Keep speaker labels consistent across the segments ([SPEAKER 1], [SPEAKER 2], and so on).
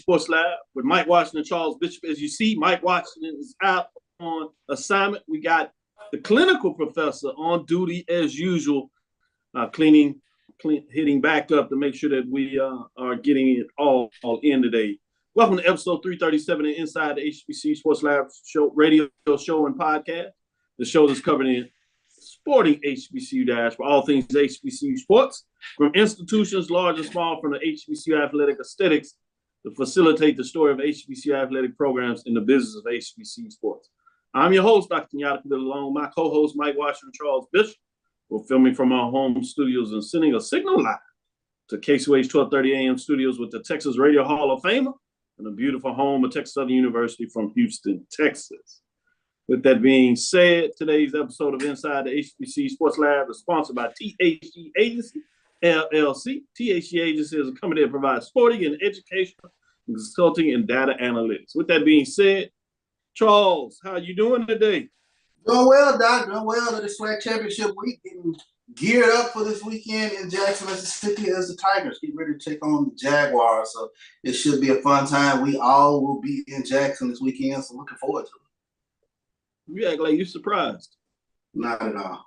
[SPEAKER 1] Sports Lab with Mike Washington and Charles Bishop. As you see, Mike Washington is out on assignment. We got the clinical professor on duty as usual, hitting back up to make sure that we are getting it all in today. Welcome to episode 337 of Inside the HBCU Sports Lab show, radio show and podcast. The show that's covering sporting HBCU for all things HBCU sports, from institutions large and small, from the HBCU athletic aesthetics to facilitate the story of HBCU athletic programs in the business of HBCU sports. I'm your host, Dr. Kenyatta, along with my co-host, Mike Washington, Charles Bishop. We're filming from our home studios and sending a signal live to KCOH 1230 AM studios with the Texas Radio Hall of Famer and the beautiful home of Texas Southern University from Houston, Texas. With that being said, today's episode of Inside the HBCU Sports Lab is sponsored by THG Agency, LLC. THG Agency is a company that provides sporting and educational consulting and data analytics. With that being said, Charles, how you doing today?
[SPEAKER 2] Doing well, Doc. Doing well. The SWAC Championship week, getting geared up for this weekend in Jackson, Mississippi, as the Tigers get ready to take on the Jaguars. So it should be a fun time. We all will be in Jackson this weekend, so looking forward to it.
[SPEAKER 1] You act like you're surprised.
[SPEAKER 2] Not at all.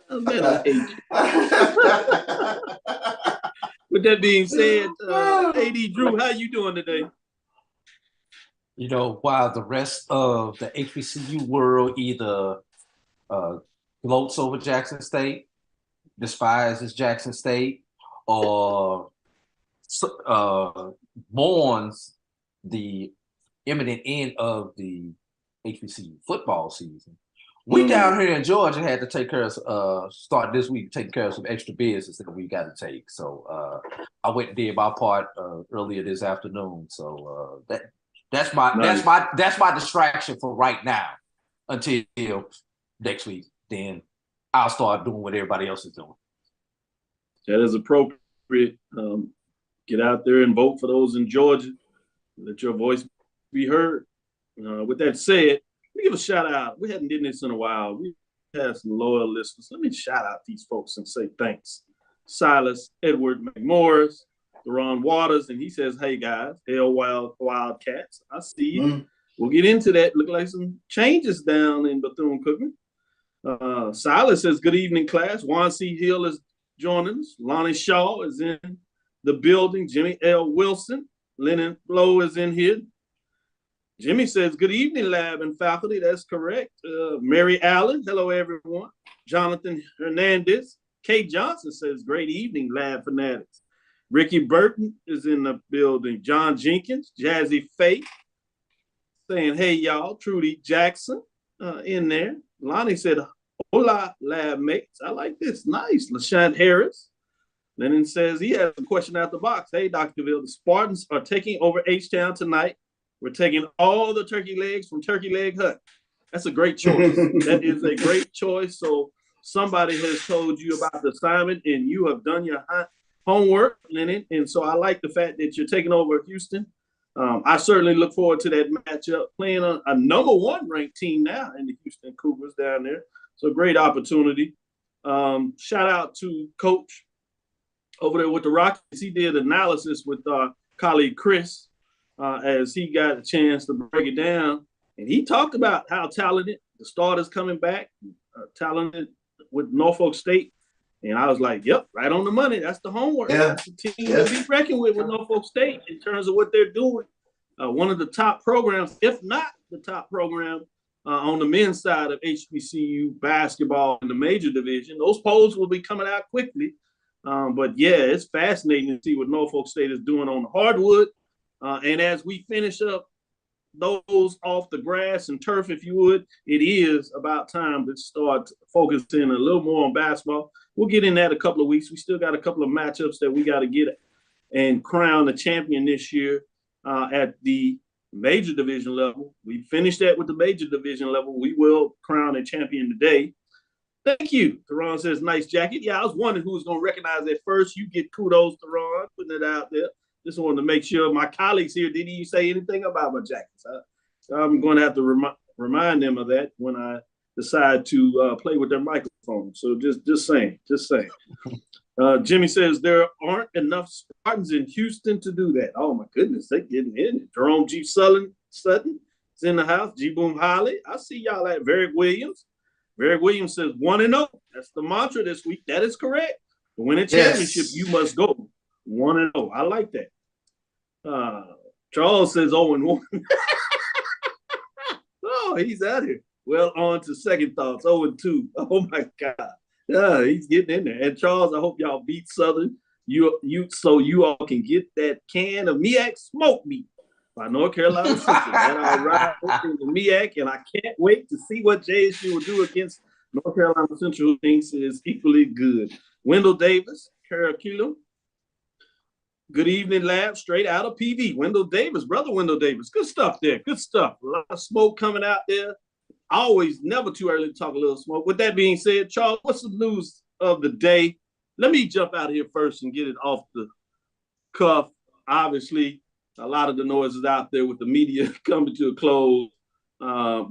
[SPEAKER 1] Man, I hate you. With that being said, AD Drew, how you doing today?
[SPEAKER 3] You know, while the rest of the HBCU world either gloats over Jackson State, despises Jackson State, or mourns the imminent end of the HBCU football season, we down here in Georgia had to take care of start this week taking care of some extra business that we got to take. So I went and did my part earlier this afternoon. So that's my distraction for right now until next week. Then I'll start doing what everybody else is doing.
[SPEAKER 1] That is appropriate. Get out there and vote for those in Georgia. Let your voice be heard. With that said, let me give a shout out. We hadn't done this in a while. We had some loyal listeners. Let me shout out these folks and say thanks. Silas Edward McMorris, Deron Waters, and he says, "Hey guys, hell Wildcats. I see you." We'll get into that. Look like some changes down in Bethune-Cookman. Silas says, "Good evening, class." Juan C. Hill is joining us. Lonnie Shaw is in the building. Jimmy L. Wilson. Lennon Lowe is in here. Jimmy says, "Good evening, lab and faculty." That's correct. Mary Allen, hello, everyone. Jonathan Hernandez. Kate Johnson says, "Great evening, lab fanatics." Ricky Burton is in the building. John Jenkins, Jazzy Faye, saying, "Hey, y'all." Trudy Jackson in there. Lonnie said, "Hola, lab mates." I like this. Nice. LaShawn Harris. Lennon says he has a question out the box. "Hey, Dr. Cavil, the Spartans are taking over H-Town tonight. We're taking all the turkey legs from Turkey Leg Hut." That's a great choice. That is a great choice. So somebody has told you about the assignment and you have done your homework, Lennon. And so I like the fact that you're taking over Houston. I certainly look forward to that matchup, playing a number one ranked team now in the Houston Cougars down there. So great opportunity. Shout out to Coach over there with the Rockets. He did analysis with our colleague Chris as he got a chance to break it down. And he talked about how talented the starters coming back, talented with Norfolk State. And I was like, yep, right on the money. That's the homework. Yeah. That's the team to be reckoned with Norfolk State in terms of what they're doing. One of the top programs, if not the top program, on the men's side of HBCU basketball in the major division. Those polls will be coming out quickly. But yeah, it's fascinating to see what Norfolk State is doing on the hardwood. And as we finish up those off the grass and turf, if you would, it is about time to start focusing a little more on basketball. We'll get in that a couple of weeks. We still got a couple of matchups that we got to get and crown the champion this year at the major division level. We finished that with the major division level. We will crown a champion today. Thank you. Theron says, "Nice jacket." Yeah, I was wondering who was going to recognize that first. You get kudos, Theron, putting it out there. Just wanted to make sure my colleagues here didn't even say anything about my jackets. I'm going to have to remind them of that when I decide to play with their microphone. So just saying. Jimmy says there aren't enough Spartans in Houston to do that. Oh my goodness, they getting in it. Jerome G. Sutton is in the house. G. Boom Holly. I see y'all at Varick Williams. Varick Williams says 1-0. That's the mantra this week. That is correct. To win a championship, you must go 1-0. I like that. Charles says 0-1. Oh, he's out here. Well, on to second thoughts. 0-2. Oh my God. Yeah, he's getting in there. And Charles, I hope y'all beat Southern. So you all can get that can of MEAC Smoke Meat by North Carolina Central. And I ride over the MEAC, and I can't wait to see what JSU will do against North Carolina Central, who thinks is equally good. Wendell Davis, curriculum. Good evening, lab, straight out of PV. Wendell Davis, brother Wendell Davis. Good stuff there. Good stuff. A lot of smoke coming out there. Always never too early to talk a little smoke. With that being said, Charles, what's the news of the day? Let me jump out of here first and get it off the cuff. Obviously, a lot of the noise is out there with the media coming to a close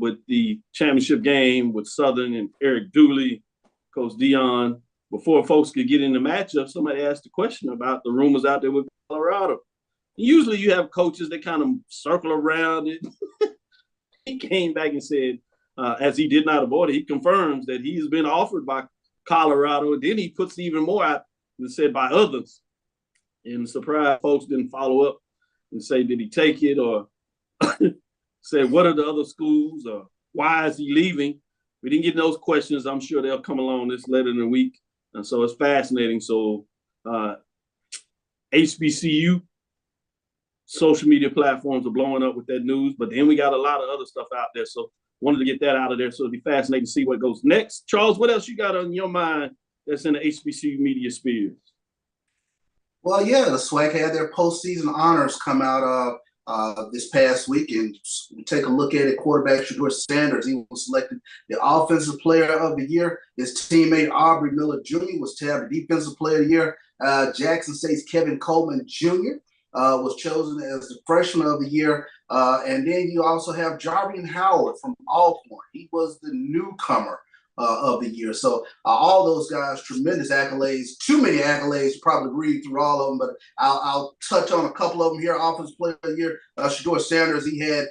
[SPEAKER 1] with the championship game with Southern and Eric Dooley, Coach Dion. Before folks could get in the matchup, somebody asked a question about the rumors out there with Colorado. Usually you have coaches that kind of circle around it. He came back and said, as he did not avoid it, he confirms that he's been offered by Colorado. And then he puts even more out and said by others. And surprised folks didn't follow up and say, did he take it? Or say, what are the other schools? Or why is he leaving? We didn't get those questions. I'm sure they'll come along this later in the week. And so it's fascinating. So HBCU social media platforms are blowing up with that news. But then we got a lot of other stuff out there. So wanted to get that out of there, so it'll be fascinating to see what goes next. Charles, what else you got on your mind that's in the HBCU media spheres?
[SPEAKER 2] Well, yeah, the SWAC had their postseason honors come out this past week, and we take a look at it. Quarterback Shedeur Sanders, he was selected the Offensive Player of the Year. His teammate Aubrey Miller Jr. was tabbed the Defensive Player of the Year. Jackson State's Kevin Coleman Jr. Was chosen as the Freshman of the Year. And then you also have Jarvian Howard from Alcorn. He was the newcomer of the year. So all those guys, tremendous accolades. Too many accolades to probably read through all of them, but I'll touch on a couple of them here. Offensive Player of the Year, Shedeur Sanders, he had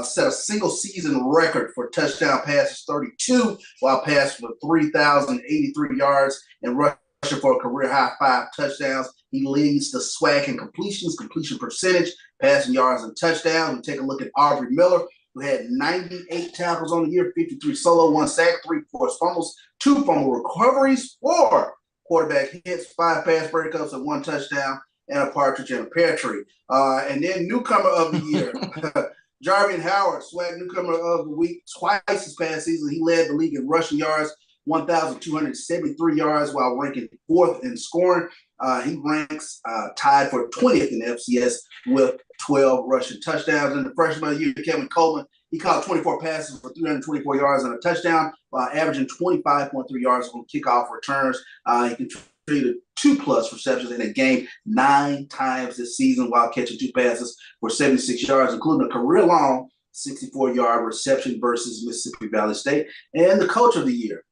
[SPEAKER 2] set a single season record for touchdown passes, 32, while passing for 3,083 yards and rushing for a career high 5 touchdowns. He leads the SWAC in completions, completion percentage, passing yards, and touchdowns. We take a look at Aubrey Miller, who had 98 tackles on the year, 53 solo, 1 sack, 3 forced fumbles, 2 fumble recoveries, 4 quarterback hits, 5 pass breakups, and 1 touchdown, and a partridge in a pear tree. And then newcomer of the year, Jarvian Howard, SWAC newcomer of the week, twice this past season. He led the league in rushing yards, 1,273 yards, while ranking 4th in scoring. He ranks tied for 20th in FCS with 12 rushing touchdowns. And the freshman of the year, Kevin Coleman, he caught 24 passes for 324 yards and a touchdown, while averaging 25.3 yards on kickoff returns. He contributed 2+ receptions in a game 9 times this season, while catching 2 passes for 76 yards, including a career-long 64-yard reception versus Mississippi Valley State. And the coach of the year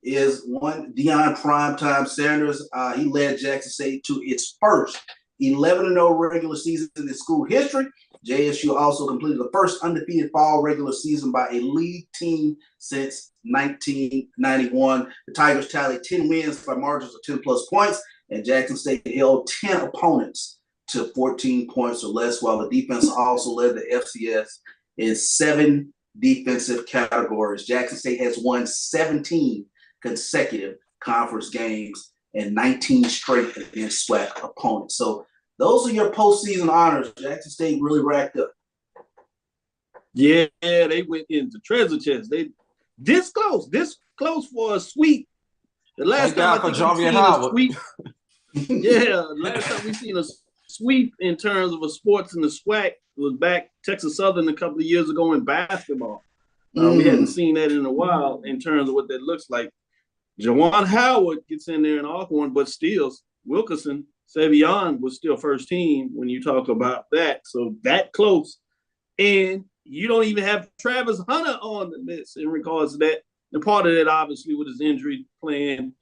[SPEAKER 2] is one Deion Primetime Sanders. He led Jackson State to its first 11-0 regular season in its school history. JSU also completed the first undefeated fall regular season by a league team since 1991. The Tigers tallied 10 wins by margins of 10+ points, and Jackson State held 10 opponents to 14 points or less, while the defense also led the FCS in 7 defensive categories. Jackson State has won 17 consecutive conference games and 19 straight against SWAC opponents. So those are your postseason honors. Jackson State really racked up.
[SPEAKER 1] Yeah, they went into treasure chest. They this close for a sweep. The last time I think we've seen a sweep. Yeah, last time we've seen a sweep in terms of a sports in the SWAC was back Texas Southern a couple of years ago in basketball. We hadn't seen that in a while in terms of what that looks like. Jawan Howard gets in there in Alcorn, but still Wilkerson, Savion was still first team when you talk about that. So that close. And you don't even have Travis Hunter on the list in regards to that. And part of that, obviously, with his injury playing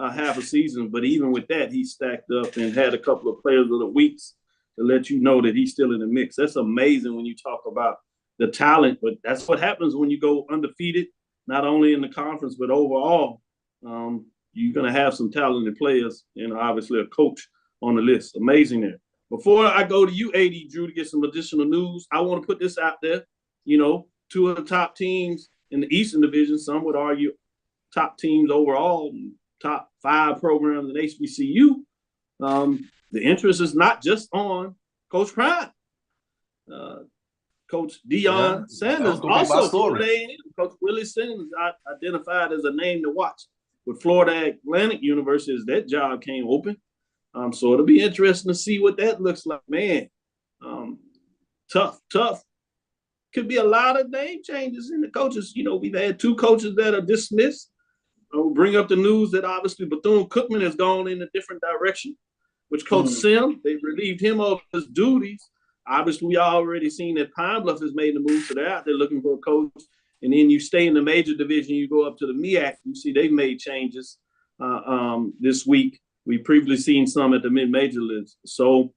[SPEAKER 1] half a season. But even with that, he stacked up and had a couple of players of the weeks to let you know that he's still in the mix. That's amazing when you talk about the talent, but that's what happens when you go undefeated, not only in the conference, but overall. You're going to have some talented players and obviously a coach on the list. Amazing there. Before I go to you, AD Drew, to get some additional news, I want to put this out there. You know, two of the top teams in the Eastern Division, some would argue top teams overall, top 5 programs in HBCU. The interest is not just on Coach Prime. Coach Deion Sanders also Florida A&M. Coach Willie Simmons identified as a name to watch with Florida Atlantic University as that job came open. So it'll be interesting to see what that looks like. Man, tough. Could be a lot of name changes in the coaches. You know, we've had 2 coaches that are dismissed. We'll bring up the news that obviously Bethune-Cookman has gone in a different direction, which Coach Sim, they relieved him of his duties. Obviously, we already seen that Pine Bluff has made the move, so they're out there looking for a coach. And then you stay in the major division, you go up to the MEAC, you see they've made changes this week. We previously seen some at the mid-major list. So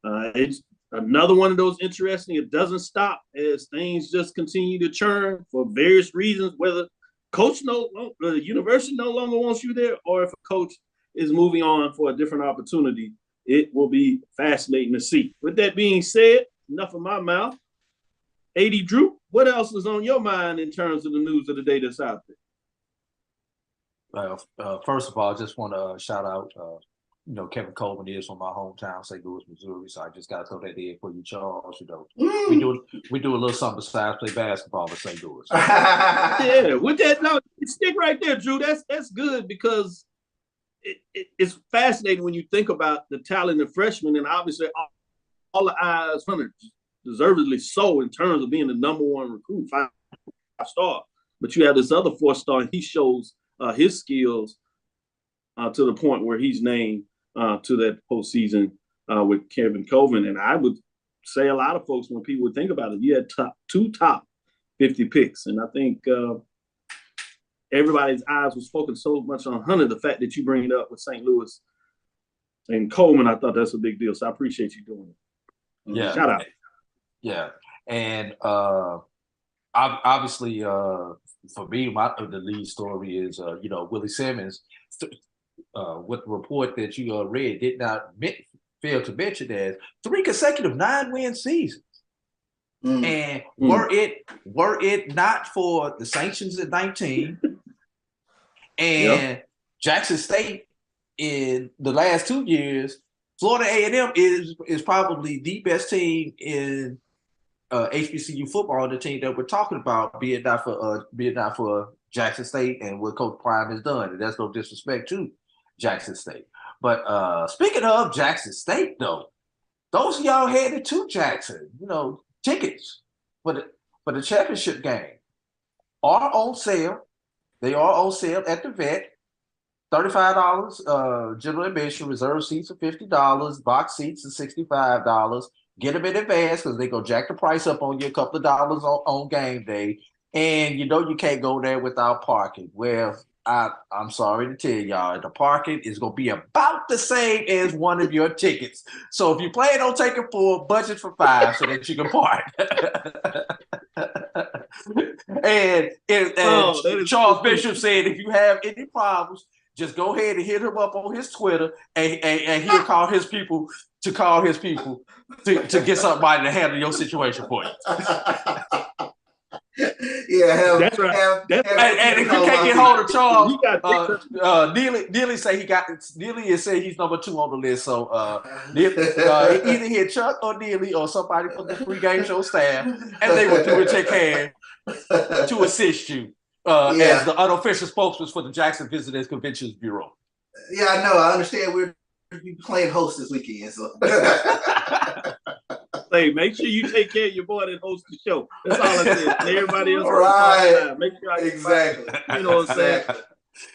[SPEAKER 1] it's another one of those interesting. It doesn't stop as things just continue to churn for various reasons, whether the university no longer wants you there, or if a coach is moving on for a different opportunity. It will be fascinating to see. With that being said, enough of my mouth. AD Drew, what else is on your mind in terms of the news of the day that's out there?
[SPEAKER 3] First of all, I just want to shout out, Kevin Coleman is from my hometown, St. Louis, Missouri. So I just got to throw that in for you, Charles. We do a little something besides play basketball in St. Louis.
[SPEAKER 1] Yeah, with that, no, stick right there, Drew. That's good because it's fascinating when you think about the talent of freshmen, and obviously all the eyes, deservedly so, in terms of being the number 1 recruit, 5-star. But you have this other 4-star, and he shows his skills to the point where he's named to that postseason with Kevin Coleman. And I would say a lot of folks, when people would think about it, you had 2 top 50 picks. And I think everybody's eyes was focused so much on Hunter, the fact that you bring it up with St. Louis and Coleman, I thought that's a big deal. So I appreciate you doing it.
[SPEAKER 3] Yeah.
[SPEAKER 1] Shout out.
[SPEAKER 3] Yeah. And obviously, for me, the lead story is, Willie Simmons, with the report that you read, did not fail to mention that 3 consecutive 9-win seasons. And were it not for the sanctions in 19 and Jackson State in the last 2 years, Florida A&M is probably the best team in HBCU football, the team that we're talking about, be it not for Jackson State and what Coach Prime has done. And that's no disrespect to Jackson State. But speaking of Jackson State, though, those of y'all headed to Jackson, tickets for the championship game are on sale. They are on sale at the Vet. $35 general admission, reserve seats are $50, box seats are $65. Get them in advance because they're going to jack the price up on you a couple of dollars on game day. And you can't go there without parking. Well, I'm sorry to tell y'all, the parking is going to be about the same as one of your tickets. So if you plan on taking 4, budget for 5 so that you can park. and Charles Bishop said, if you have any problems, just go ahead and hit him up on his Twitter, and he'll call his people to get somebody to handle your situation for you.
[SPEAKER 2] Yeah,
[SPEAKER 1] that's right.
[SPEAKER 3] And if you can't get hold of Charles, Neely is saying he's number 2 on the list. So either hit Chuck or Neely or somebody from the pregame show staff, and they will do it, take care to assist you as the unofficial spokesman for the Jackson Visitors Conventions Bureau.
[SPEAKER 2] Yeah, I know. I understand we're playing host this weekend, so.
[SPEAKER 1] Hey, make sure you take care of your boy that hosts the show. That's all I said. Everybody else,
[SPEAKER 2] right?
[SPEAKER 1] Make sure
[SPEAKER 2] Exactly.
[SPEAKER 1] You know what I'm saying?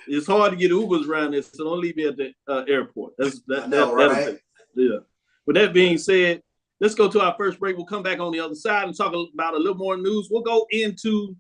[SPEAKER 1] It's hard to get Ubers around this, so don't leave me at the airport. Right? Yeah. With that being said, let's go to our first break. We'll come back on the other side and talk about a little more news. We'll go into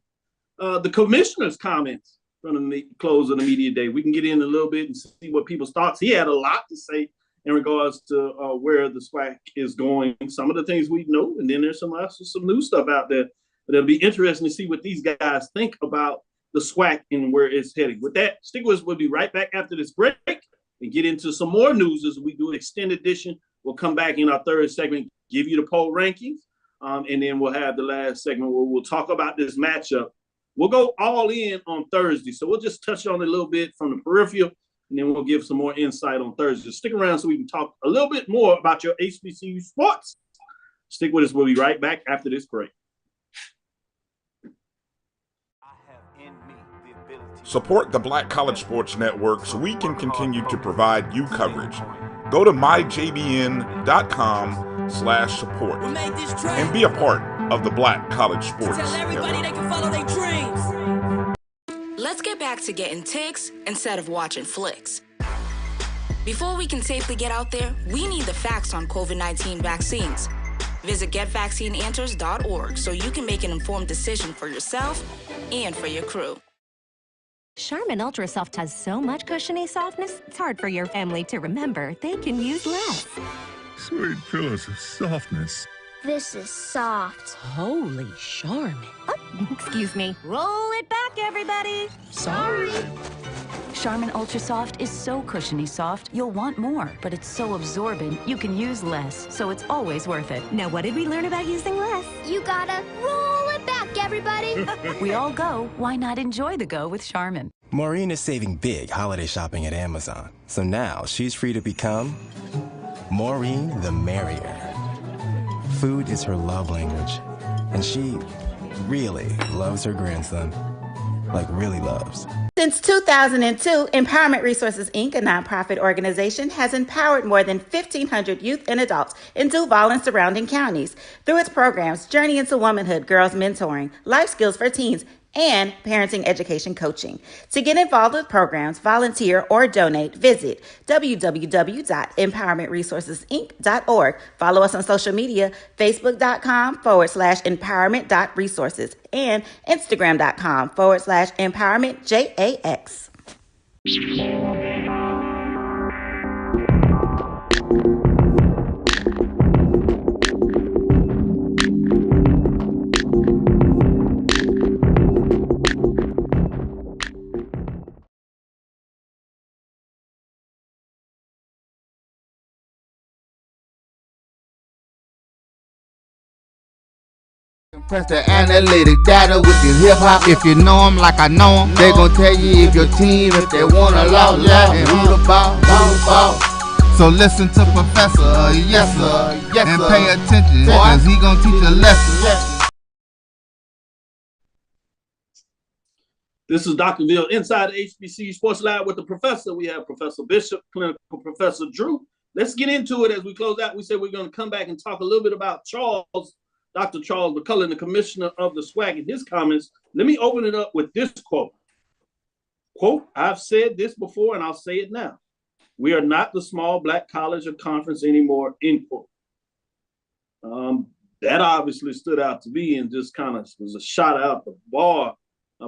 [SPEAKER 1] the commissioner's comments from the close of the media day. We can get in a little bit and see what people's thoughts. He had a lot to say in regards to where the SWAC is going. Some of the things we know, and then there's some new stuff out there. But it'll be interesting to see what these guys think about the SWAC and where it's heading. With that, stick with us. We'll be right back after this break and get into some more news as we do an extended edition. We'll come back in our third segment, give you the poll rankings, and then we'll have the last segment where we'll talk about this matchup. We'll go all in on Thursday, so we'll just touch on it a little bit from the peripheral, and then we'll give some more insight on Thursday. Stick around so we can talk a little bit more about your HBCU sports. Stick with us. We'll be right back after this break.
[SPEAKER 4] Support the Black College Sports Network so we can continue to provide you coverage. Go to myjbn.com/support and be a part of the Black College Sports
[SPEAKER 5] Tell everybody
[SPEAKER 4] Network.
[SPEAKER 5] They can follow their dreams.
[SPEAKER 6] Let's get back to getting ticks instead of watching flicks. Before we can safely get out there, we need the facts on COVID-19 vaccines. Visit getvaccineanswers.org so you can make an informed decision for yourself and for your crew.
[SPEAKER 7] Charmin Ultra Soft has so much cushiony softness, it's hard for your family to remember they can use less.
[SPEAKER 8] Sweet pillows of softness.
[SPEAKER 9] This is soft.
[SPEAKER 7] Holy Charmin. Oh, excuse me. Roll it back, everybody. Sorry.
[SPEAKER 10] Charmin Ultra Soft is so cushiony soft, you'll want more, but it's so absorbent, you can use less, so it's always worth it.
[SPEAKER 7] Now, what did we learn about using less?
[SPEAKER 9] You gotta roll it back, everybody.
[SPEAKER 10] We all go, why not enjoy the go with Charmin?
[SPEAKER 11] Maureen is saving big holiday shopping at Amazon, so now she's free to become Maureen the Merrier. Food is her love language, and she really loves her grandson. Like, really loves.
[SPEAKER 12] Since 2002, Empowerment Resources, Inc., a nonprofit organization, has empowered more than 1,500 youth and adults in Duval and surrounding counties. Through its programs, Journey into Womanhood, Girls Mentoring, Life Skills for Teens, and Parenting Education Coaching. To get involved with programs, volunteer, or donate, visit www.empowermentresourcesinc.org. Follow us on social media, facebook.com/empowerment.resources and instagram.com/empowermentJAX.
[SPEAKER 13] Press the analytic data with the hip hop. If you know them like I know them, they gon' tell you if your team, if they wanna loud, and who the ball. So listen to Professor, yes sir, and pay attention, cause he gon' teach a lesson.
[SPEAKER 1] This is Dr. Bill inside the HBCU Sports Lab with the professor. We have Professor Bishop, Clinical Professor Drew. Let's get into it as we close out. We said we're going to come back and talk a little bit about Dr. Charles McClellan, the commissioner of the SWAC, and his comments. Let me open it up with this quote. Quote, I've said this before and I'll say it now. We are not the small black college or conference anymore, end quote. That obviously stood out to me and just kind of was a shot out the bar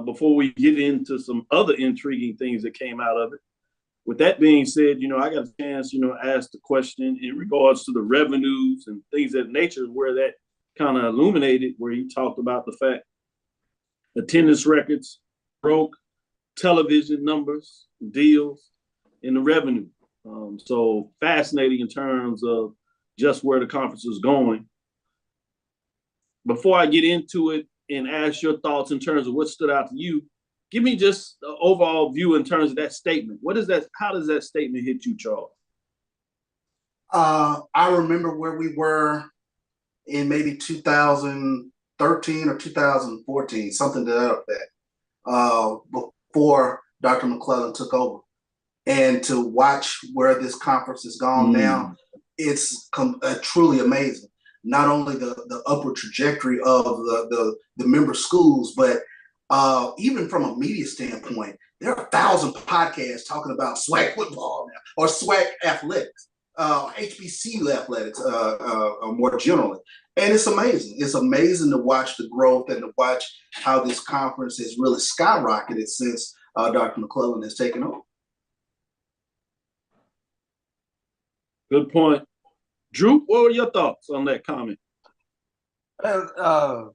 [SPEAKER 1] before we get into some other intriguing things that came out of it. With that being said, I got a chance, ask the question in regards to the revenues and things of that nature where that kind of illuminated, where he talked about the fact attendance records broke, television numbers, deals, and the revenue. So fascinating in terms of just where the conference is going. Before I get into it and ask your thoughts in terms of what stood out to you, give me just the overall view in terms of that statement. What is that? How does that statement hit you, Charles?
[SPEAKER 2] I remember where we were in maybe 2013 or 2014, something to that effect, before Dr. McClellan took over. And to watch where this conference has gone now, it's truly amazing. Not only the upward trajectory of the member schools, but even from a media standpoint, there are 1,000 podcasts talking about SWAC football now, or SWAC athletics, HBCU athletics more generally. And it's amazing. It's amazing to watch the growth and to watch how this conference has really skyrocketed since Dr. McClellan has taken over.
[SPEAKER 1] Good point. Drew, what were your thoughts on that comment?
[SPEAKER 3] I'm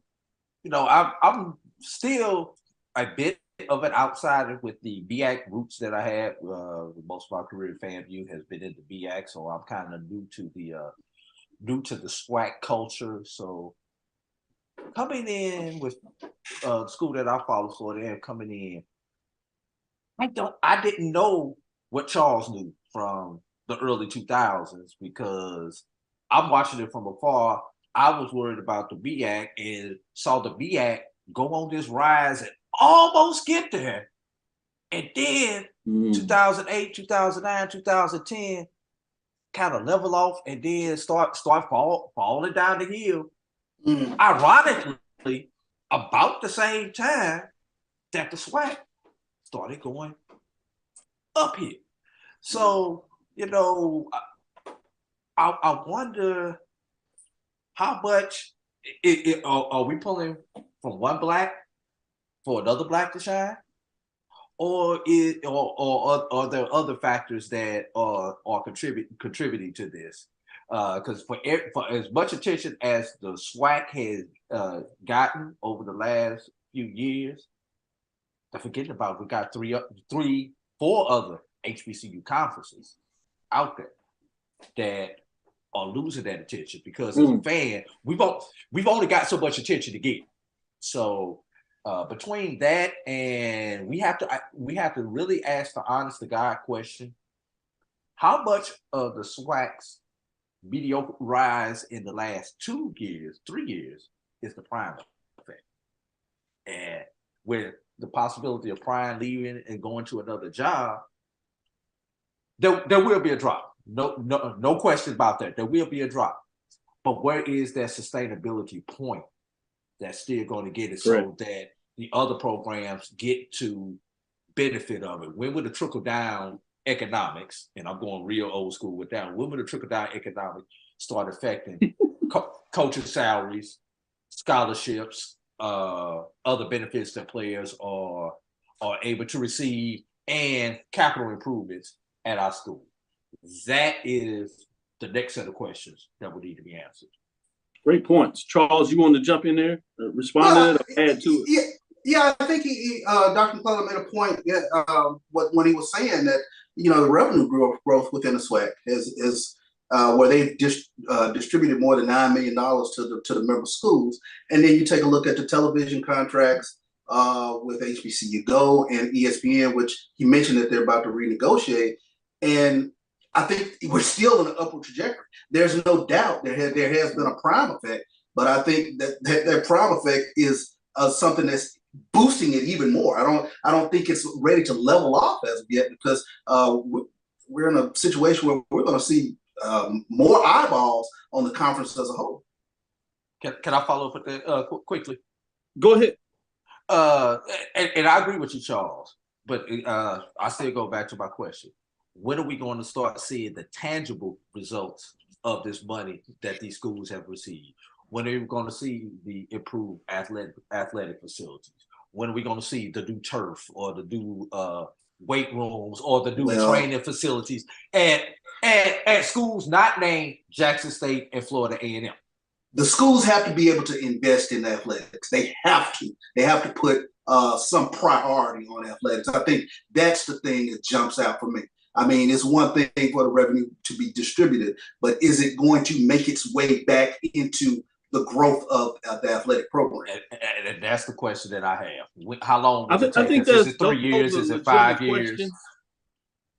[SPEAKER 3] still a bit of an outsider with the BAC roots that I had. Most of my career, FAMU has been in the BAC, so I'm kind of new to the SWAC culture. So coming in with the school that I follow, Florida, and coming in, I didn't know what Charles knew from the early 2000s because I'm watching it from afar. I was worried about the BAC and saw the BAC go on this rise and almost get there. And then 2008, 2009, 2010 kind of level off and then start falling down the hill. Ironically, about the same time that the SWAC started going up here. So, I wonder how much are we pulling from one black for another black to shine, or are there other factors that are contributing to this? Because for as much attention as the SWAC has gotten over the last few years, I'm forgetting about we got four other HBCU conferences out there that are losing that attention because as a fan, we've only got so much attention to get. So between that and we have to really ask the honest to God question: how much of the SWAC's mediocre rise in the last 3 years is the prime effect? And with the possibility of Prime leaving and going to another job, there will be a drop. No question about that. There will be a drop. But where is that sustainability point that's still going to get it so that the other programs get to benefit of it? When will the trickle down economics, and I'm going real old school with that, when will the trickle down economics start affecting coaching salaries, scholarships, other benefits that players are able to receive, and capital improvements at our school? That is the next set of questions that will need to be answered.
[SPEAKER 1] Great points. Charles, you want to jump in there, respond to it, or add to it?
[SPEAKER 2] Yeah, I think Dr. McClellan made a point when he was saying that, the revenue growth within the SWAC is where they've distributed more than $9 million to the member schools. And then you take a look at the television contracts with HBCU Go and ESPN, which he mentioned that they're about to renegotiate. And I think we're still in an upward trajectory. There's no doubt there has been a prime effect, but I think that prime effect is something that's boosting it even more. I don't think it's ready to level off as of yet because we're in a situation where we're going to see more eyeballs on the conference as a whole.
[SPEAKER 3] Can I follow up with that quickly?
[SPEAKER 1] Go ahead.
[SPEAKER 3] And I agree with you, Charles, but I still go back to my question. When are we going to start seeing the tangible results of this money that these schools have received? When are we going to see the improved athletic facilities? When are we going to see the new turf or the new weight rooms or the new training facilities at schools not named Jackson State and Florida A&M?
[SPEAKER 2] The schools have to be able to invest in athletics. They have to. They have to put some priority on athletics. I think that's the thing that jumps out for me. I mean, it's one thing for the revenue to be distributed, but is it going to make its way back into the growth of the athletic program?
[SPEAKER 3] And that's the question that I have. How long
[SPEAKER 1] I think
[SPEAKER 3] is it 3 years? Is it 5 years?
[SPEAKER 1] Questions.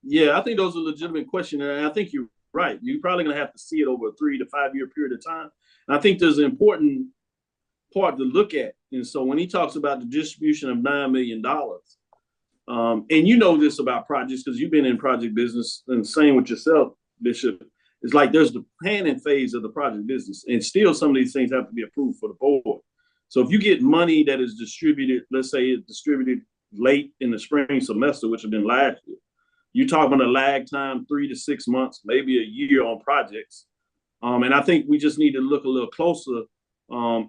[SPEAKER 1] Yeah, I think those are legitimate questions. And I think you're right. You're probably going to have to see it over a 3 to 5 year period of time. And I think there's an important part to look at. And so when he talks about the distribution of $9 million, and you know this about projects because you've been in project business, and same with yourself, Bishop. It's like there's the planning phase of the project business, and still some of these things have to be approved for the board. So if you get money that is distributed, let's say it's distributed late in the spring semester, which have been last year, you're talking a lag time 3 to 6 months, maybe a year on projects. And I think we just need to look a little closer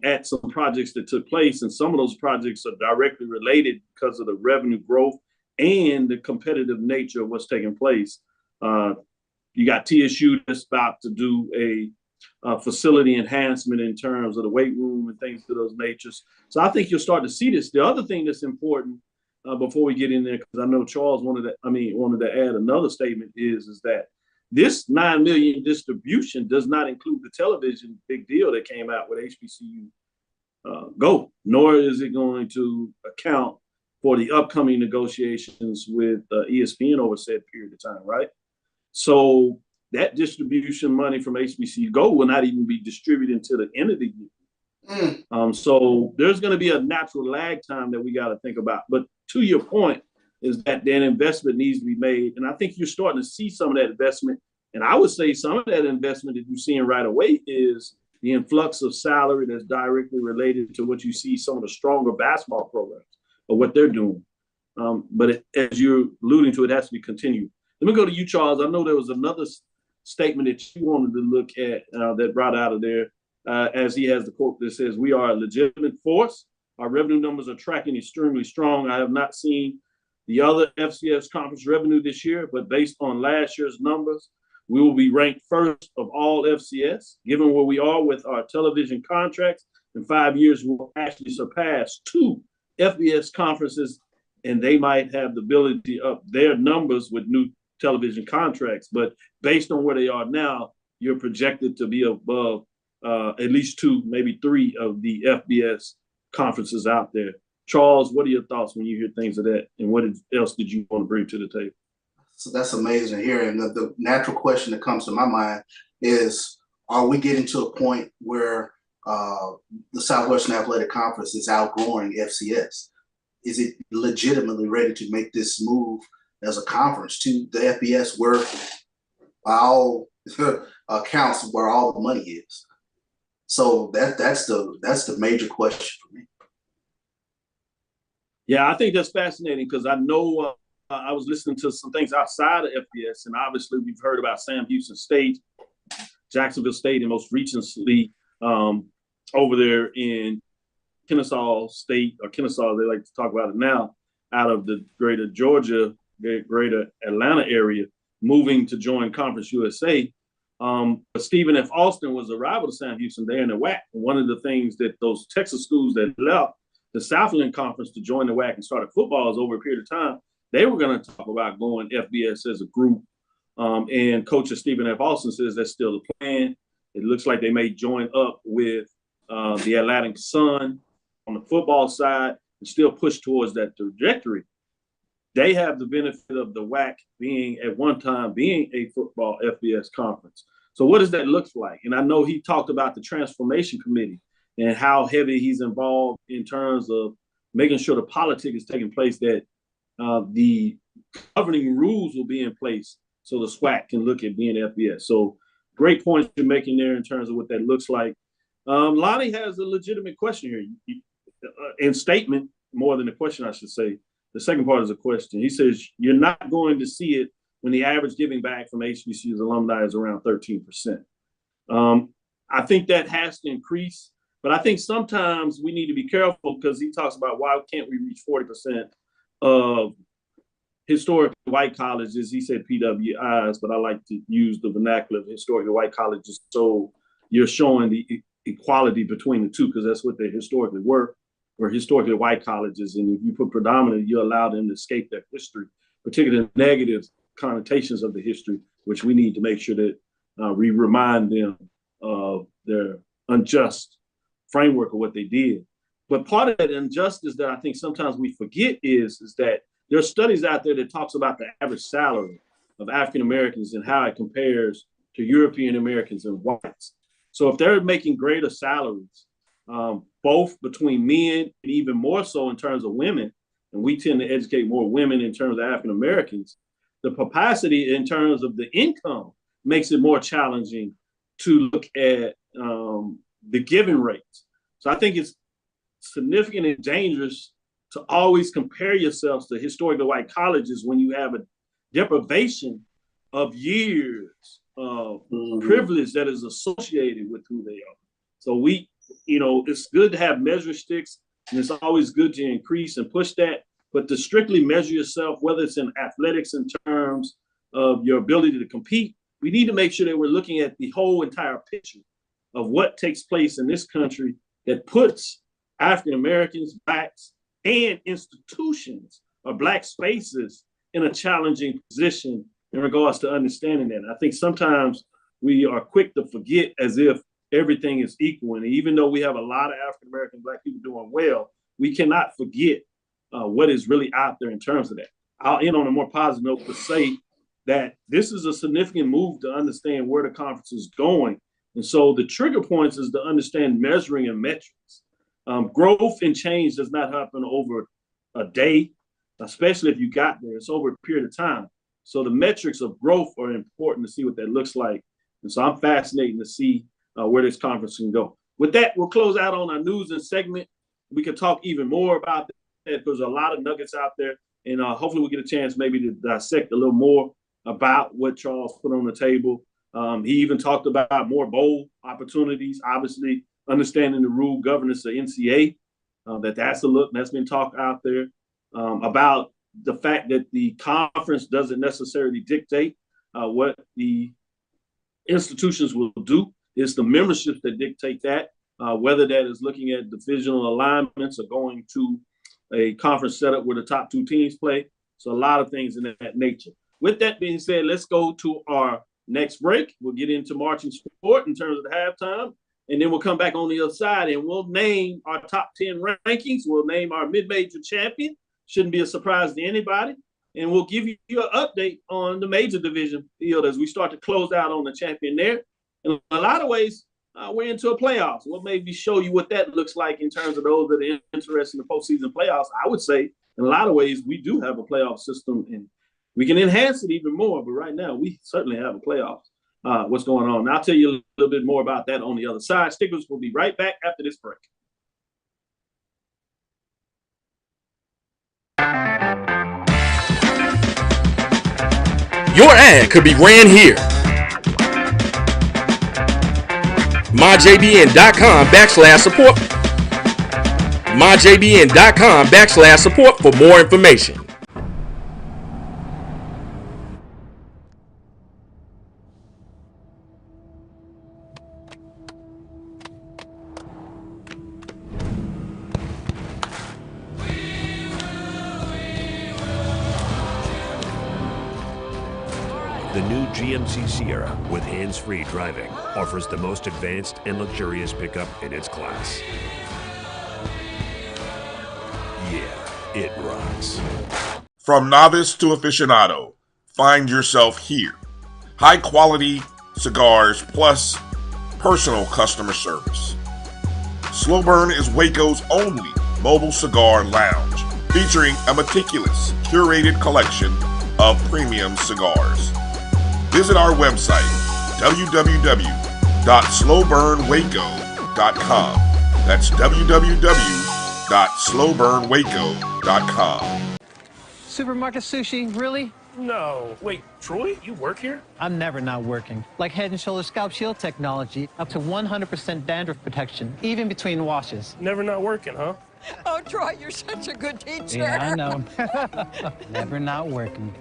[SPEAKER 1] at some projects that took place, and some of those projects are directly related because of the revenue growth and the competitive nature of what's taking place. You got TSU that's about to do a facility enhancement in terms of the weight room and things of those natures. So I think you'll start to see this. The other thing that's important before we get in there, because I know Charles wanted to add another statement, is that this $9 million distribution does not include the television big deal that came out with HBCU Go, nor is it going to account for the upcoming negotiations with ESPN over said period of time, right? So that distribution money from HBCU Go will not even be distributed until the end of the year. So there's going to be a natural lag time that we got to think about. But to your point, is that then investment needs to be made. And I think you're starting to see some of that investment. And I would say some of that investment that you're seeing right away is the influx of salary that's directly related to what you see some of the stronger basketball programs or what they're doing. But as you're alluding to, it has to be continued. Let me go to you, Charles. I know there was another statement that you wanted to look at that brought out of there, as he has the quote that says, "We are a legitimate force. Our revenue numbers are tracking extremely strong. I have not seen the other FCS conference revenue this year, but based on last year's numbers, we will be ranked first of all FCS. Given where we are with our television contracts, in 5 years, we'll actually surpass 2 FBS conferences, and they might have the ability to up their numbers with new television contracts. But based on where they are now, you're projected to be above at least 2, maybe 3 of the FBS conferences out there." Charles, what are your thoughts when you hear things of that? And what else did you want to bring to the table?
[SPEAKER 2] So that's amazing to hear. And the natural question that comes to my mind is, are we getting to a point where the Southwestern Athletic Conference is outgrowing FCS? Is it legitimately ready to make this move as a conference to the FBS, where by all accounts where all the money is? So that's the major question for me.
[SPEAKER 1] Yeah, I think that's fascinating because I know I was listening to some things outside of FBS, and obviously we've heard about Sam Houston State, Jacksonville State, and most recently over there in Kennesaw State, or Kennesaw, they like to talk about it now, out of the greater Georgia, greater Atlanta area, moving to join Conference USA. But Stephen F. Austin was a rival to Sam Houston there in the WAC. And one of the things that those Texas schools that left the Southland Conference to join the WAC and started football is over a period of time, they were going to talk about going FBS as a group. And Coach Stephen F. Austin says that's still the plan. It looks like they may join up with the Atlantic Sun on the football side and still push towards that trajectory. They have the benefit of the WAC being at one time being a football FBS conference. So what does that look like? And I know he talked about the transformation committee and how heavy he's involved in terms of making sure the politics is taking place, that the governing rules will be in place so the SWAC can look at being FBS. So great points you're making there in terms of what that looks like. Lonnie has a legitimate question here, and statement more than a question, I should say. The second part is a question. He says, you're not going to see it when the average giving back from HBCU's alumni is around 13%. I think that has to increase, but I think sometimes we need to be careful because he talks about why can't we reach 40% of historic white colleges. He said PWIs, but I like to use the vernacular of historically white colleges. So you're showing the equality between the two because that's what they historically were historically white colleges. And if you put predominantly, you allow them to escape their history, particularly the negative connotations of the history, which we need to make sure that we remind them of their unjust framework of what they did. But part of that injustice that I think sometimes we forget is that there are studies out there that talks about the average salary of African Americans and how it compares to European Americans and whites. So if they're making greater salaries, both between men and even more so in terms of women, and we tend to educate more women in terms of African Americans, the capacity in terms of the income makes it more challenging to look at the giving rates. So I think it's significant and dangerous to always compare yourselves to historically white colleges when you have a deprivation of years of privilege that is associated with who they are. So it's good to have measure sticks, and it's always good to increase and push that. But to strictly measure yourself, whether it's in athletics in terms of your ability to compete, we need to make sure that we're looking at the whole entire picture of what takes place in this country that puts African Americans, Blacks, and institutions or Black spaces in a challenging position in regards to understanding that. And I think sometimes we are quick to forget as if everything is equal. And even though we have a lot of African American Black people doing well, we cannot forget what is really out there in terms of that. I'll end on a more positive note to say that this is a significant move to understand where the conference is going. And so the trigger points is to understand measuring and metrics. Growth and change does not happen over a day, especially if you got there. It's over a period of time. So the metrics of growth are important to see what that looks like. And so I'm fascinated to see where this conference can go. With that, we'll close out on our news and segment. We can talk even more about that. There's a lot of nuggets out there. And hopefully we'll get a chance maybe to dissect a little more about what Charles put on the table. He even talked about more bowl opportunities, obviously understanding the rule governance of NCAA, that's a look that's been talked out there, about the fact that the conference doesn't necessarily dictate what the institutions will do. It's the memberships that dictate that, whether that is looking at divisional alignments or going to a conference setup where the top two teams play. So a lot of things in that nature. With that being said, let's go to our next break. We'll get into marching sport in terms of the halftime, and then we'll come back on the other side and we'll name our top 10 rankings. We'll name our mid-major champion. Shouldn't be a surprise to anybody. And we'll give you an update on the major division field as we start to close out on the champion there. In a lot of ways, we're into a playoffs. We'll maybe show you what that looks like in terms of those that are interested in the postseason playoffs. I would say in a lot of ways, we do have a playoff system and we can enhance it even more. But right now, we certainly have a playoffs. What's going on? And I'll tell you a little bit more about that on the other side. Stickers will be right back after this break.
[SPEAKER 5] Your ad could be ran here. MyJBN.com/support. MyJBN.com/support for more information.
[SPEAKER 14] The new GMC Sierra with hands-free driving offers the most advanced and luxurious pickup in its class. Yeah, it rocks.
[SPEAKER 4] From novice to aficionado, find yourself here. High quality cigars plus personal customer service. Slow Burn is Waco's only mobile cigar lounge, featuring a meticulous, curated collection of premium cigars. Visit our website, www.slowburnwaco.com. That's www.slowburnwaco.com.
[SPEAKER 15] Supermarket sushi, really?
[SPEAKER 16] No. Wait, Troy, you work here?
[SPEAKER 15] I'm never not working. Like Head & Shoulders Scalp Shield technology, up to 100% dandruff protection, even between washes.
[SPEAKER 16] Never not working, huh?
[SPEAKER 17] Oh, Troy, you're such a good teacher.
[SPEAKER 15] Yeah, I know. Never not working.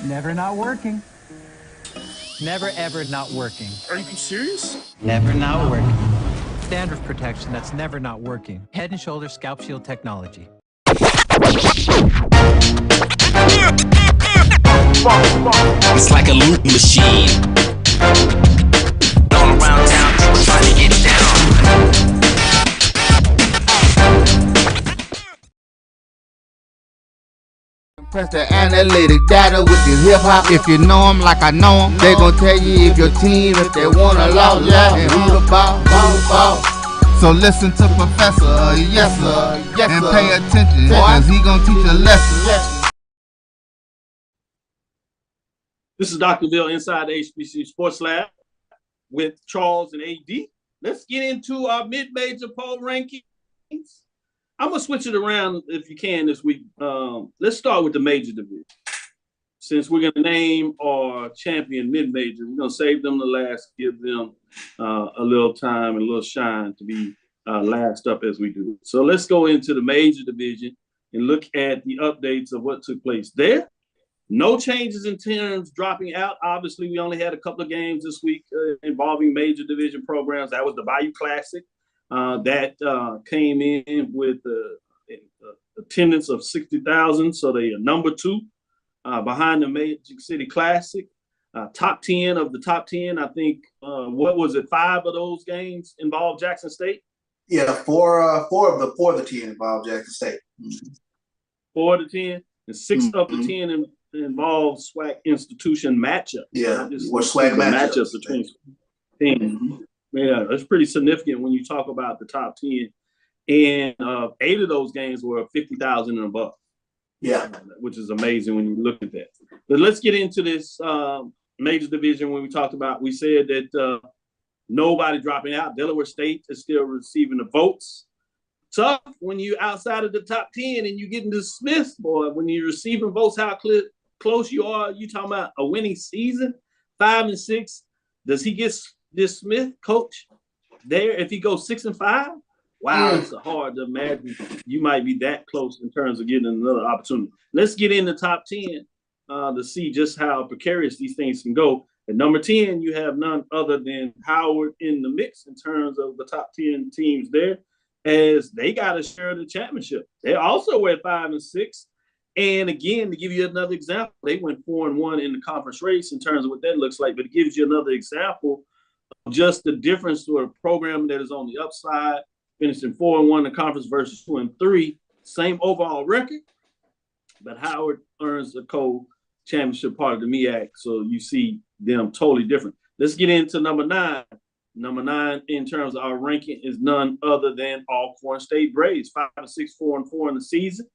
[SPEAKER 15] Never not working. Never ever not working.
[SPEAKER 16] Are you serious?
[SPEAKER 15] Never not working. Dandruff protection that's never not working. Head & Shoulders Scalp Shield technology.
[SPEAKER 18] It's like a loop machine. All around town, people trying to get down.
[SPEAKER 13] Press the analytic data with the hip hop. If you know them like I know them, they gon' tell you if your team, if they wanna loud, and who the ball. So listen to Professor, yes sir, and pay attention, cause he gon' teach a lesson.
[SPEAKER 1] This is Dr. Bill inside the HBCU Sports Lab with Charles and AD. Let's get into our mid-major poll rankings. I'm going to switch it around if you can this week. Let's start with the major division. Since we're going to name our champion mid-major, we're going to save them the last, give them a little time and a little shine to be last up as we do. So let's go into the major division and look at the updates of what took place there. No changes in terms dropping out. Obviously, we only had a couple of games this week involving major division programs. That was the Bayou Classic that came in with attendance of 60,000. So they are number 2 behind the Magic City Classic. Top 10 of the top 10, I think, what was it, 5 of those games involved Jackson State?
[SPEAKER 2] Yeah, four of the 10 involved Jackson State.
[SPEAKER 1] 4 of the 10, and 6 of the 10 involved SWAC institution matchup.
[SPEAKER 2] Yeah, or SWAC matchups
[SPEAKER 1] between teams. Yeah, that's pretty significant when you talk about the top 10. And 8 of those games were 50,000 and above.
[SPEAKER 2] Yeah,
[SPEAKER 1] which is amazing when you look at that. But let's get into this major division. When we talked about, we said that nobody dropping out. Delaware State is still receiving the votes. Tough when you're outside of the top 10 and you're getting dismissed, boy. When you're receiving votes, how close you are. You talking about a winning season, 5-6. Does he get dismissed, coach? There, if he goes 6-5, wow, it's hard to imagine you might be that close in terms of getting another opportunity. Let's get in the top 10 to see just how precarious these things can go. At number 10, you have none other than Howard in the mix in terms of the top 10 teams there, as they got to share the championship. They also were at 5-6. And again, to give you another example, they went 4-1 in the conference race in terms of what that looks like, but it gives you another example of just the difference to a program that is on the upside, finishing 4-1 in the conference versus 2-3, same overall record, but Howard earns the co-championship part of the MEAC, so you see them totally different. Let's get into number 9. Number 9 in terms of our ranking is none other than Alcorn State Braves, 5-6, 4-4 in the season.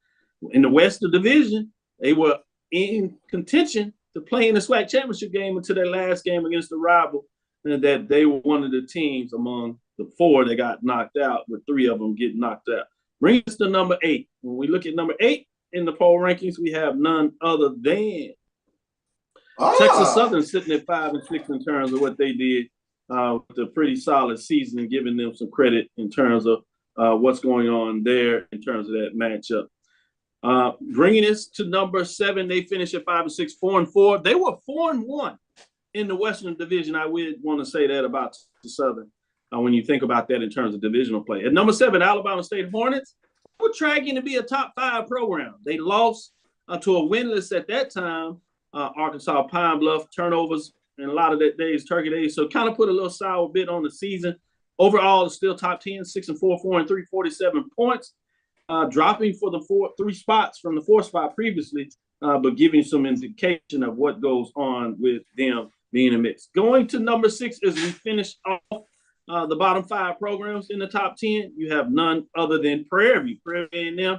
[SPEAKER 1] In the Western Division, they were in contention to play in the SWAC championship game until their last game against the rival, and that they were one of the teams among the 4 that got knocked out, with 3 of them getting knocked out. Brings us to number 8. When we look at number 8 in the poll rankings, we have none other than Texas Southern, sitting at 5-6 in terms of what they did with a pretty solid season, and giving them some credit in terms of what's going on there in terms of that matchup. Bringing us to number 7, they finished at 5-6, 4-4. They were 4-1 in the Western Division. I would want to say that about the Southern when you think about that in terms of divisional play. At number 7, Alabama State Hornets were tracking to be a top 5 program. They lost to a winless at that time, Arkansas Pine Bluff, turnovers, and a lot of that days, Turkey Days. So kind of put a little sour bit on the season. Overall, it's still top 10, 6-4, 4-3, 47 points. Dropping for the 3 spots from the 4th spot previously, but giving some indication of what goes on with them being a mix. Going to number 6 as we finish off the bottom 5 programs in the top 10, you have none other than Prairie View. Prairie View and them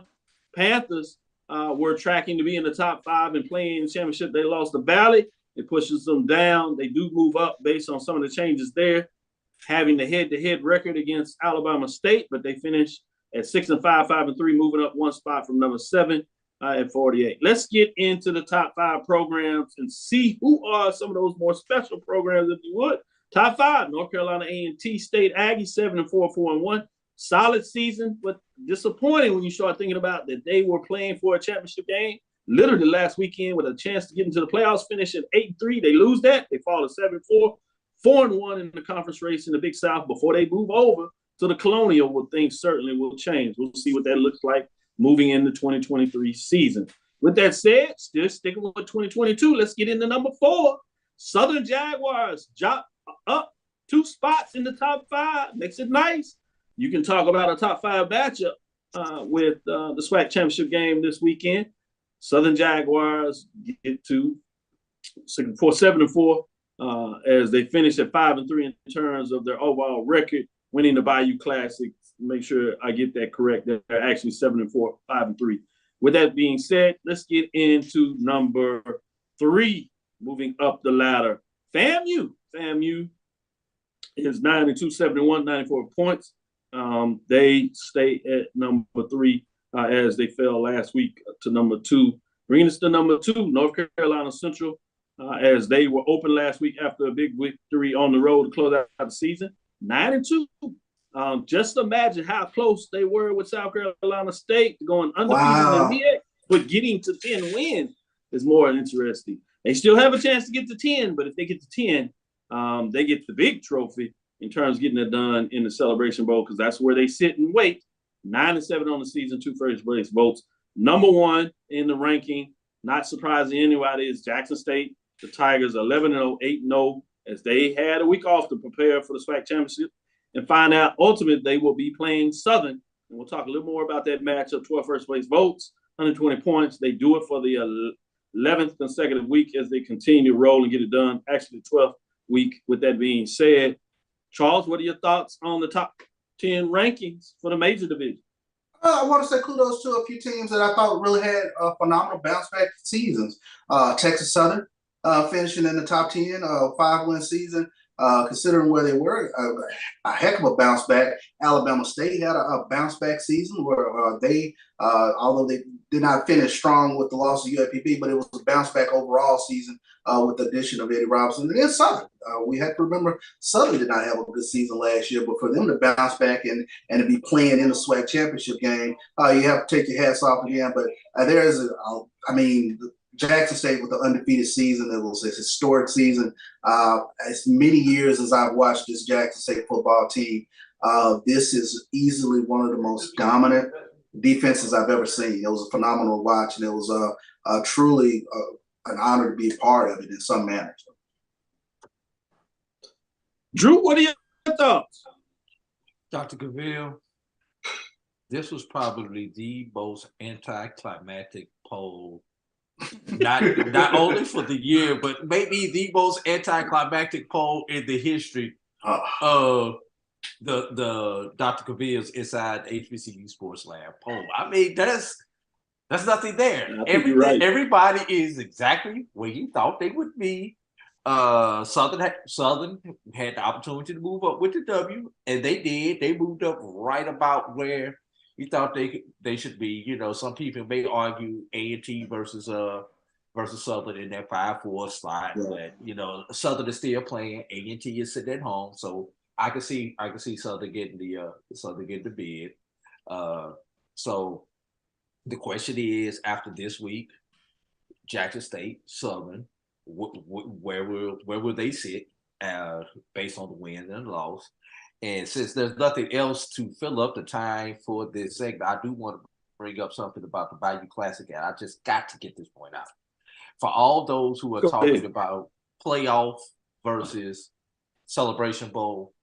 [SPEAKER 1] Panthers were tracking to be in the top 5 and playing in the championship. They lost to Valley. It pushes them down. They do move up based on some of the changes there, having the head-to-head record against Alabama State, but they finished at 6-5, 5-3, moving up 1 spot from number 7 at 48. Let's get into the top 5 programs and see who are some of those more special programs, if you would. Top 5, North Carolina A&T State Aggies, 7-4, 4-1. Solid season, but disappointing when you start thinking about that they were playing for a championship game literally last weekend with a chance to get into the playoffs, finish at 8-3. They lose that. They fall to 7-4, 4-1 in the conference race in the Big South before they move over to the Colonial, where things certainly will change. We'll see what that looks like moving into 2023 season. With that said, still sticking with 2022, let's get into number 4. Southern Jaguars drop up 2 spots in the top 5. Makes it nice. You can talk about a top 5 matchup with the SWAC championship game this weekend. Southern Jaguars get to 7-4 as they finish at 5-3 in terms of their overall record, winning the Bayou Classic. Make sure I get that correct. They're actually 7-4, 5-3. With that being said, let's get into number 3, moving up the ladder. FAMU. FAMU is 9-2, 71, 94 points. They stay at number 3 as they fell last week to number 2. Bringing us to number 2, North Carolina Central, as they were open last week after a big victory on the road to close out the season. 9-2. Just imagine how close they were with South Carolina State going undefeated in the MEAC, but getting to 10 wins is more interesting. They still have a chance to get to 10, but if they get to 10, they get the big trophy in terms of getting it done in the Celebration Bowl, because that's where they sit and wait. 9-7 on the season, 2 first place votes. Number 1 in the ranking, not surprising anybody, is Jackson State. The Tigers 11-0, 8-0, as they had a week off to prepare for the SWAC championship and find out ultimately they will be playing Southern. And we'll talk a little more about that matchup. 12 first place votes, 120 points. They do it for the 11th consecutive week as they continue to roll and get it done. Actually, the 12th week. With that being said, Charles, what are your thoughts on the top 10 rankings for the major division?
[SPEAKER 2] I want to say kudos to a few teams that I thought really had phenomenal bounce back seasons. Texas Southern finishing in the top 10, 5-win season. Considering where they were, a heck of a bounce back. Alabama State had a bounce back season where they, although they did not finish strong with the loss of UAPB, but it was a bounce back overall season with the addition of Eddie Robinson. And then Southern, we have to remember Southern did not have a good season last year, but for them to bounce back and to be playing in the SWAC championship game, you have to take your hats off again. But Jackson State with the undefeated season, it was a historic season. As many years as I've watched this Jackson State football team, this is easily one of the most dominant defenses I've ever seen. It was a phenomenal watch, and it was truly an honor to be a part of it in some manners.
[SPEAKER 1] Drew, what are your thoughts?
[SPEAKER 3] Dr. Cavil, this was probably the most anticlimactic poll, not only for the year, but maybe the most anticlimactic poll in the history of the Dr. Cavil's Inside HBCU Sports Lab poll. I mean, that's nothing there. Everybody is exactly where you thought they would be. Southern had the opportunity to move up with the W, and they did. They moved up right about where you thought they should be. You know, some people may argue A&T versus Southern in that 5-4 slot, but you know, Southern is still playing. A&T is sitting at home, so I can see Southern getting the bid. So the question is, after this week, Jackson State, Southern, where will they sit based on the win and the loss? And since there's nothing else to fill up the time for this segment, I do want to bring up something about the Bayou Classic, and I just got to get this point out. For all those who are talking about playoff versus Celebration Bowl,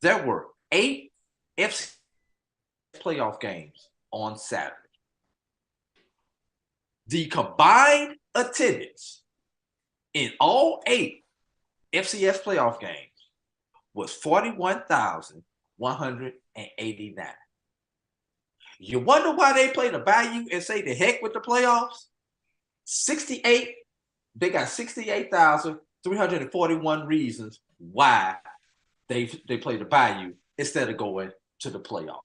[SPEAKER 3] there were 8 FC playoff games on Saturday. The combined attendance in all 8 FCS playoff games was 41,189. You wonder why they play the Bayou and say the heck with the playoffs? They got 68,341 reasons why they play the Bayou instead of going to the playoffs.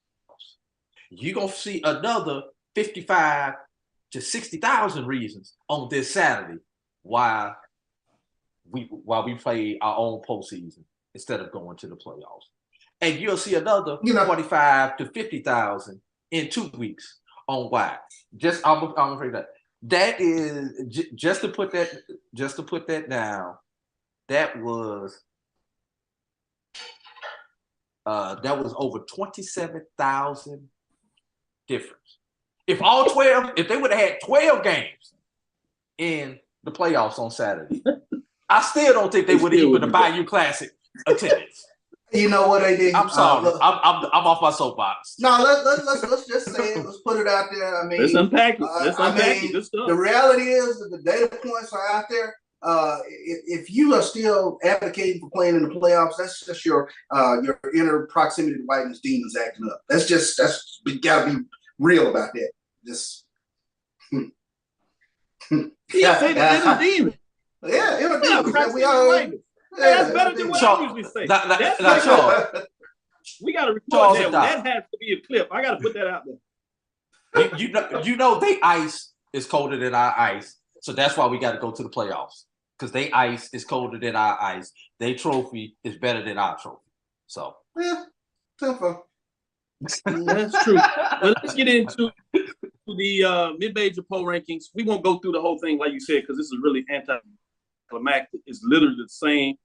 [SPEAKER 3] You're going to see another 55 to 60,000 reasons on this Saturday why we play our own postseason instead of going to the playoffs. And you'll see another 45 to 50,000 in 2 weeks on why. I'm afraid that is just to put that down. That was over 27,000 difference. If they would have had 12 games in the playoffs on Saturday, I still don't think they would have even the Bayou Classic attendance.
[SPEAKER 2] You know what they did?
[SPEAKER 3] I'm sorry. I'm off my soapbox.
[SPEAKER 2] No, let's just say it. Let's put it out there. I mean,
[SPEAKER 1] let's unpack it.
[SPEAKER 2] The reality is that the data points are out there. If you are still advocating for playing in the playoffs, that's just your inner proximity to whiteness demons acting up. We gotta be real about that. Just
[SPEAKER 1] say the inner demon.
[SPEAKER 2] Yeah, inner demons. We
[SPEAKER 1] are. That's better than what I usually say. We got to record that. That has to be a clip. I got to put that out there.
[SPEAKER 3] You know, they ice is colder than our ice, so that's why we got to go to the playoffs, because they ice is colder than our ice. They trophy is better than our trophy. So
[SPEAKER 2] yeah, Simple.
[SPEAKER 1] That's true. But let's get into the mid-major poll rankings. We won't go through the whole thing like you said because this is really anticlimactic. It's literally the same.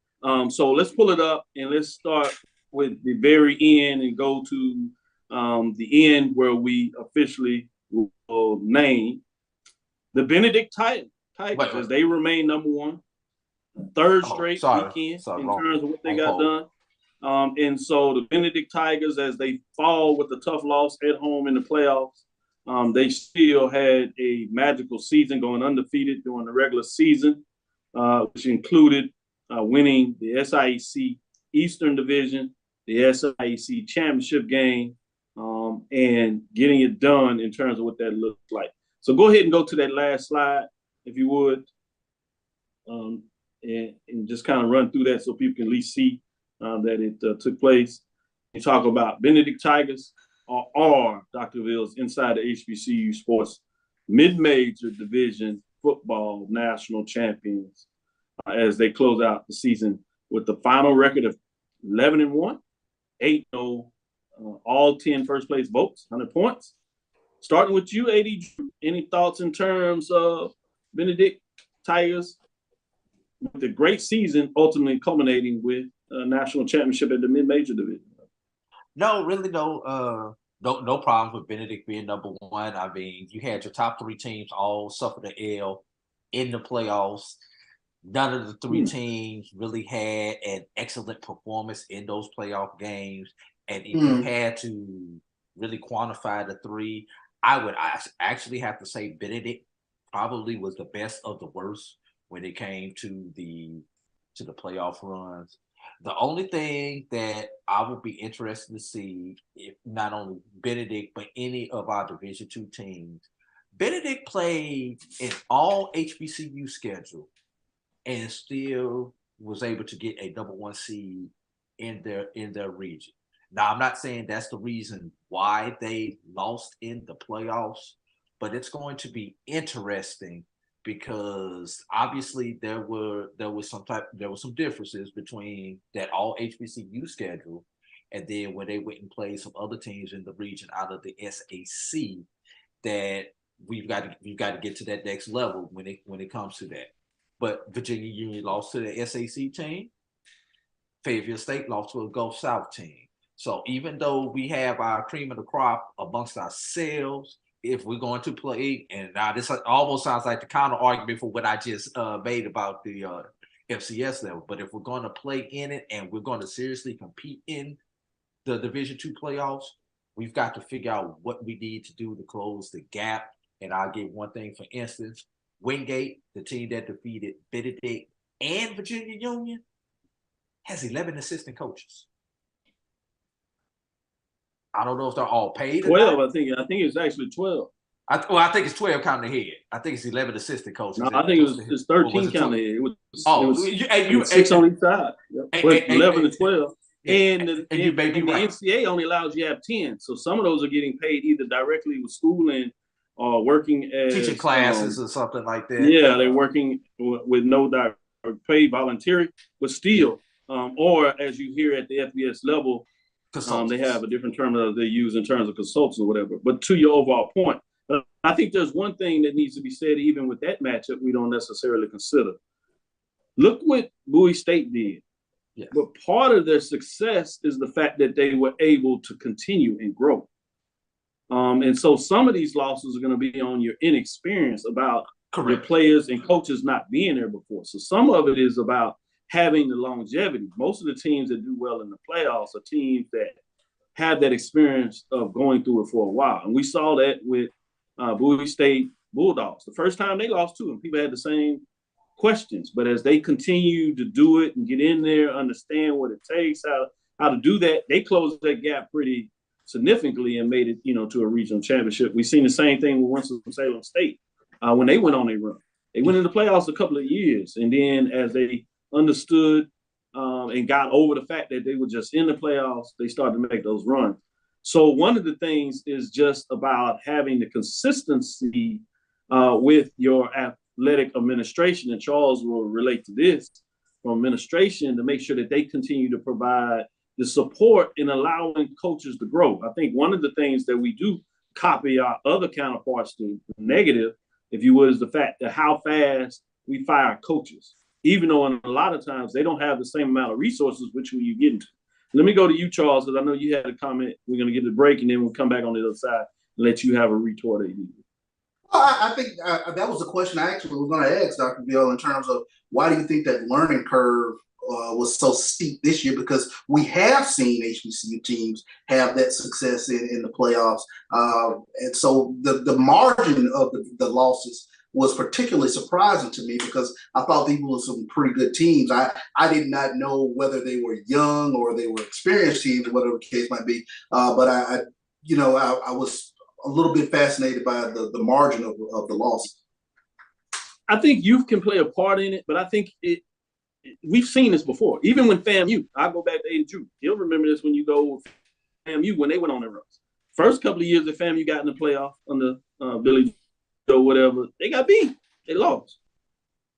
[SPEAKER 1] So let's pull it up and let's start with the very end and go to the end where we officially will name the Benedict Tigers as they remain number one, third straight weekend in terms of what they got done. And so the Benedict Tigers, as they fall with a tough loss at home in the playoffs, they still had a magical season going undefeated during the regular season, which included winning the SIEC Eastern Division, the SIEC Championship game, and getting it done in terms of what that looks like. So go ahead and go to that last slide, if you would, and just kind of run through that so people can at least see that it took place. You talk about Benedict Tigers are Dr. Ville's Inside the HBCU Sports Mid-Major Division Football National Champions as they close out the season with the final record of 11-1, 8-0, all 10 first place votes, 100 points. Starting with you, AD, any thoughts in terms of Benedict Tigers with a great season ultimately culminating with a national championship at the mid-major division?
[SPEAKER 3] No, really no problems with Benedict being number one. I mean, you had your top three teams all suffer the L in the playoffs. None of the three teams really had an excellent performance in those playoff games. And if you had to really quantify the three, I would actually have to say Benedict probably was the best of the worst when it came to the playoff runs. The only thing that I would be interested to see, if not only Benedict, but any of our Division II teams, Benedict played an all HBCU schedule and still was able to get a number one seed in their region. Now, I'm not saying that's the reason why they lost in the playoffs, but it's going to be interesting because obviously there were some differences between that all HBCU schedule and then when they went and played some other teams in the region out of the SAC, that we've got to get to that next level when it comes to that. But Virginia Union lost to the SAC team. Fayetteville State lost to a Gulf South team. So even though we have our cream of the crop amongst ourselves, if we're going to play, and now this almost sounds like the counter argument for what I just made about the FCS level, but if we're going to play in it and we're going to seriously compete in the Division II playoffs, we've got to figure out what we need to do to close the gap. And I'll give one thing, for instance, Wingate, the team that defeated Benedict and Virginia Union, has 11 assistant coaches. I don't know if they're all paid.
[SPEAKER 1] 12, I think it's actually 12.
[SPEAKER 3] I think it's 12 counting ahead. I think it's 11 assistant coaches.
[SPEAKER 1] No, I think it's 13 counting ahead. It was 6 on each side. Yep. 11 to 12. And the NCAA only allows you to have 10. So some of those are getting paid either directly with schooling or working as
[SPEAKER 3] teaching classes or something like that.
[SPEAKER 1] Yeah, they're working with no direct pay, voluntary, but still, or as you hear at the FBS level, they have a different term that they use in terms of consultants or whatever. But to your overall point, I think there's one thing that needs to be said, even with that matchup, we don't necessarily consider. Look what Bowie State did. Yes. But part of their success is the fact that they were able to continue and grow. And so some of these losses are going to be on your inexperience about your players and coaches not being there before. So some of it is about having the longevity. Most of the teams that do well in the playoffs are teams that have that experience of going through it for a while. And we saw that with Bowie State Bulldogs. The first time they lost to them, people had the same questions. But as they continue to do it and get in there, understand what it takes, how to do that, they closed that gap pretty significantly and made it, to a regional championship. We've seen the same thing with Winston-Salem State when they went on a run. They went in the playoffs a couple of years, and then as they understood and got over the fact that they were just in the playoffs, they started to make those runs. So one of the things is just about having the consistency with your athletic administration, and Charles will relate to this from administration, to make sure that they continue to provide the support in allowing coaches to grow. I think one of the things that we do copy our other counterparts to negative, if you would, is the fact that how fast we fire coaches, even though in a lot of times they don't have the same amount of resources which you get into. Let me go to you, Charles, because I know you had a comment. We're going to get the break, and then we'll come back on the other side and let you have a retort.
[SPEAKER 2] I think that was a question I actually was going to ask Dr. Bill in terms of why do you think that learning curve was so steep this year? Because we have seen HBCU teams have that success in the playoffs. And so the margin of the losses was particularly surprising to me because I thought these were some pretty good teams. I did not know whether they were young or they were experienced teams, or whatever the case might be. But I was a little bit fascinated by the margin of the loss.
[SPEAKER 1] I think youth can play a part in it, but I think we've seen this before. Even when FAMU, I go back to Aiden Drew. You'll remember this when you go with FAMU when they went on their runs. First couple of years that FAMU got in the playoff under Billy or whatever, they got beat. They lost.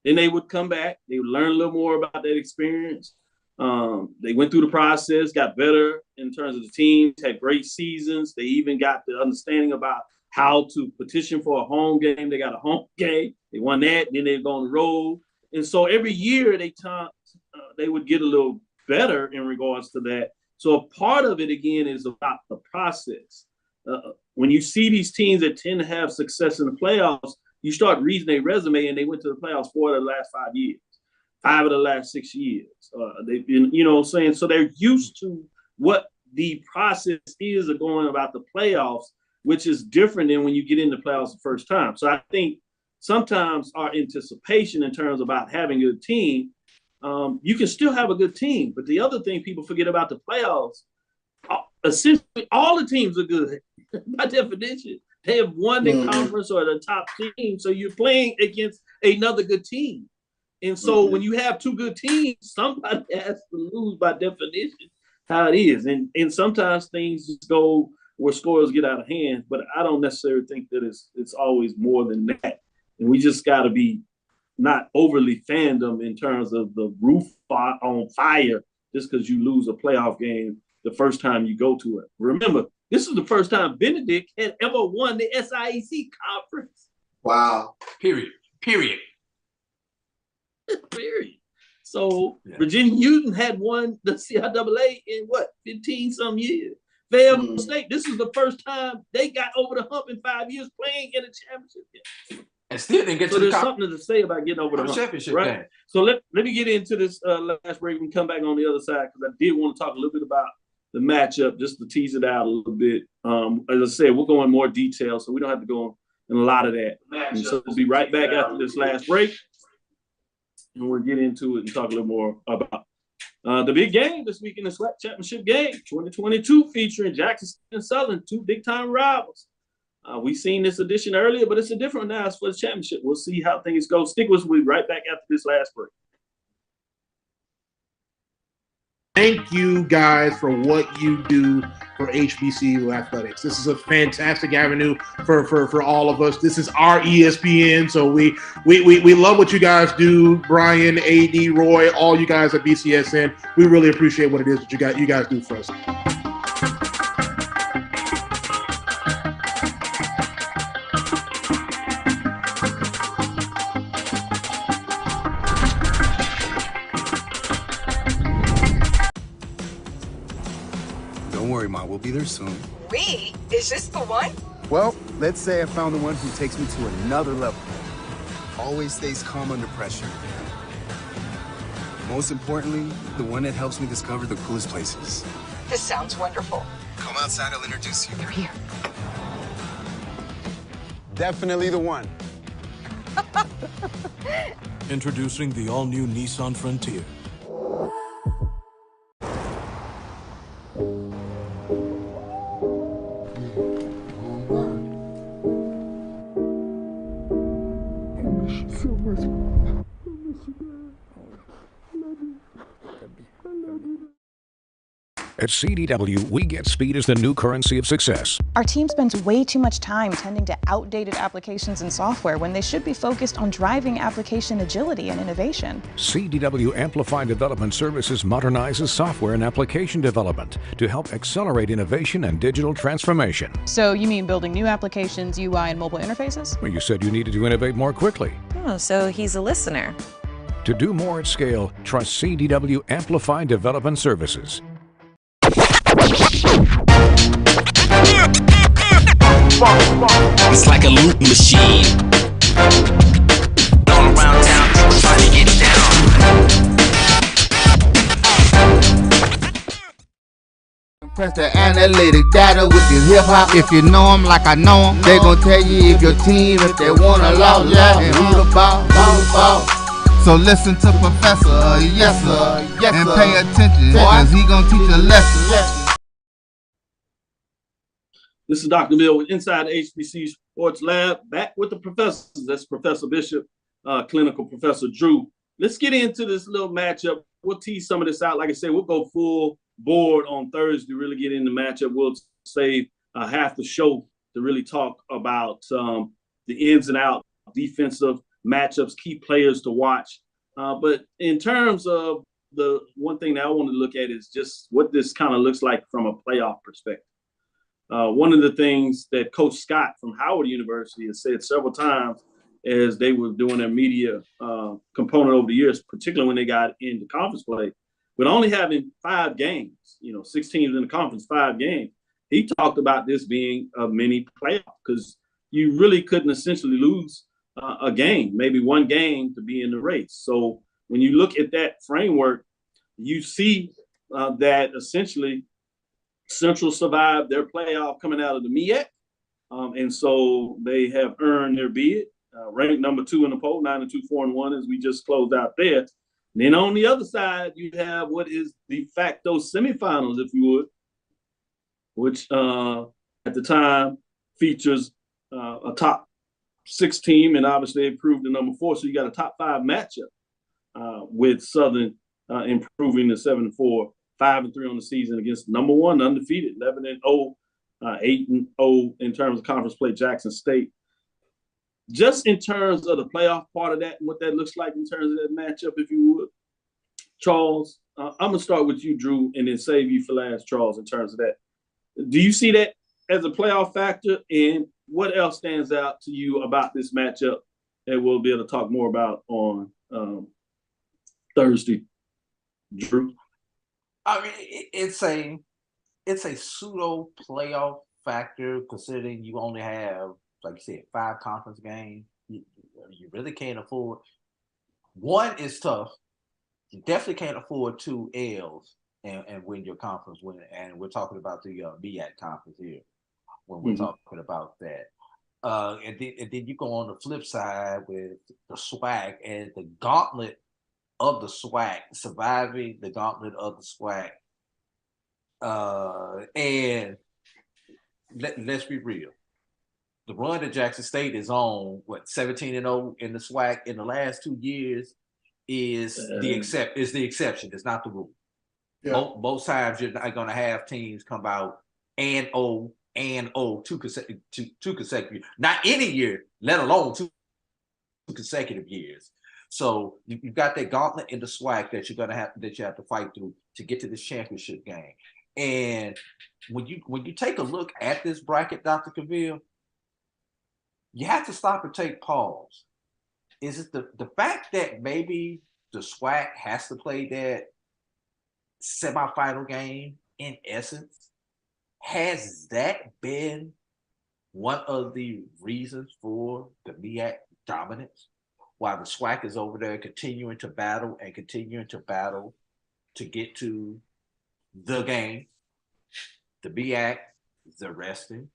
[SPEAKER 1] Then they would come back. They would learn a little more about that experience. They went through the process, got better in terms of the teams, had great seasons. They even got the understanding about how to petition for a home game. They got a home game. They won that. Then they go on the road. And so every year they would get a little better in regards to that. So a part of it, again, is about the process. When you see these teams that tend to have success in the playoffs, you start reading their resume, and they went to the playoffs 4 of the last 5 years, 5 of the last 6 years. They've been, you know what I'm saying? So they're used to what the process is of going about the playoffs, which is different than when you get into playoffs the first time. So I think sometimes our anticipation in terms about having a good team, you can still have a good team. But the other thing people forget about the playoffs, essentially all the teams are good by definition. They have won the conference or the top team. So you're playing against another good team. And so when you have 2 good teams, somebody has to lose by definition, how it is. And sometimes things just go where scores get out of hand, but I don't necessarily think that it's always more than that. And we just got to be not overly fandom in terms of the roof on fire just because you lose a playoff game the first time you go to it. Remember, this is the first time Benedict had ever won the SIAC conference.
[SPEAKER 2] Wow.
[SPEAKER 3] Period.
[SPEAKER 1] So Virginia Union had won the CIAA in 15 some years. Fayetteville State, this is the first time they got over the hump in 5 years playing in a championship game.
[SPEAKER 3] And still didn't get
[SPEAKER 1] so there's something to say about getting over the hump,
[SPEAKER 3] championship
[SPEAKER 1] right? Game. So let me get into this last break and come back on the other side because I did want to talk a little bit about the matchup just to tease it out a little bit. As I said, we'll go in more detail, so we don't have to go in a lot of that. And so we'll be right back after this last break, and we'll get into it and talk a little more about the big game this week in the SWAC Championship game, 2022, featuring Jackson and Southern, 2 big-time rivals. We've seen this edition earlier, but it's a different one now. It's for the championship. We'll see how things go. Stick with us. We'll be right back after this last break.
[SPEAKER 19] Thank you guys for what you do for HBCU athletics. This is a fantastic avenue for all of us. This is our ESPN, so we love what you guys do. Brian, AD, Roy, all you guys at BCSN. We really appreciate what it is that you guys do for us.
[SPEAKER 20] We'll be there soon.
[SPEAKER 17] We? Is this the one?
[SPEAKER 20] Well, let's say I found the one who takes me to another level. Always stays calm under pressure. Most importantly, the one that helps me discover the coolest places.
[SPEAKER 17] This sounds wonderful.
[SPEAKER 20] Come outside, I'll introduce you.
[SPEAKER 17] They're here.
[SPEAKER 20] Definitely the one.
[SPEAKER 21] Introducing the all-new Nissan Frontier.
[SPEAKER 6] At CDW, we get speed as the new currency of success.
[SPEAKER 22] Our team spends way too much time tending to outdated applications and software when they should be focused on driving application agility and innovation.
[SPEAKER 6] CDW Amplify Development Services modernizes software and application development to help accelerate innovation and digital transformation.
[SPEAKER 22] So you mean building new applications, UI, and mobile interfaces?
[SPEAKER 6] Well, you said you needed to innovate more quickly.
[SPEAKER 23] Oh, so he's a listener.
[SPEAKER 6] To do more at scale, trust CDW Amplify Development Services.
[SPEAKER 18] It's like a loop machine. All around town, people trying to get down.
[SPEAKER 13] Press the analytic data with your hip hop. If you know them like I know them, they gon' tell you if your team, if they wanna law, and who the ball. So listen to Professor, yes sir, and pay attention, cause he gon' teach a lesson.
[SPEAKER 1] This is Dr. Bill with Inside the HBCU Sports Lab, back with the professors. That's Professor Bishop, Clinical Professor Drew. Let's get into this little matchup. We'll tease some of this out. Like I said, we'll go full board on Thursday, really get into the matchup. We'll save half the show to really talk about the ins and outs, defensive matchups, key players to watch. But in terms of the one thing that I want to look at is just what this kind of looks like from a playoff perspective. One of the things that Coach Scott from Howard University has said several times as they were doing their media component over the years, particularly when they got into conference play, but only having 5 games, 6 teams in the conference, 5 games, he talked about this being a mini playoff because you really couldn't essentially lose a game, maybe one game to be in the race. So when you look at that framework, you see that essentially Central survived their playoff coming out of the MEAC. And so they have earned their bid, ranked number 2 in the poll, 9-2, 4-1, as we just closed out there. And then on the other side, you have what is de facto semifinals, if you would, which at the time features a top 6 team, and obviously they proved the number 4. So you got a top 5 matchup with Southern improving to 7-4. 5-3 on the season against number 1 undefeated, 11-0, 8-0 in terms of conference play, Jackson State. Just in terms of the playoff part of that and what that looks like in terms of that matchup, if you would, Charles, I'm gonna start with you, Drew, and then save you for last, Charles, in terms of that. Do you see that as a playoff factor, and what else stands out to you about this matchup that we'll be able to talk more about on Thursday, Drew?
[SPEAKER 3] I mean, it's a pseudo playoff factor considering you only have, like you said, 5 conference games. You really can't afford. 1 is tough. You definitely can't afford 2 L's and win your conference win. And we're talking about the MEAC conference here when we're talking about that. And then you go on the flip side with the SWAC and the gauntlet of the SWAC, surviving the gauntlet of the SWAC. And let's be real. The run that Jackson State is on, 17-0 in the SWAC in the last 2 years is the exception. It's not the rule. Yeah. Most times you're not going to have teams come out and 0 two consecutive, not any year, let alone 2 consecutive years. So you've got that gauntlet in the SWAC that you have to fight through to get to this championship game. And when you take a look at this bracket, Dr. Cavil, you have to stop and take pause. Is it the fact that maybe the SWAC has to play that semifinal game in essence? Has that been one of the reasons for the MEAC dominance? While the SWAC is over there continuing to battle to get to the game, the MEAC, they're resting,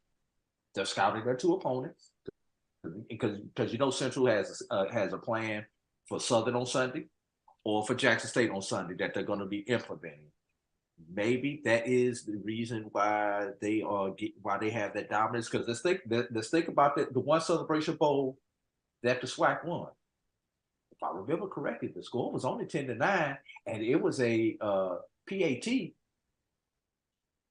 [SPEAKER 3] they're scouting their 2 opponents because Central has a plan for Southern on Sunday or for Jackson State on Sunday that they're going to be implementing. Maybe that is the reason why they have that dominance. Because let's think about the one Celebration Bowl that the SWAC won. If I remember correctly, the score was only 10-9, and it was a PAT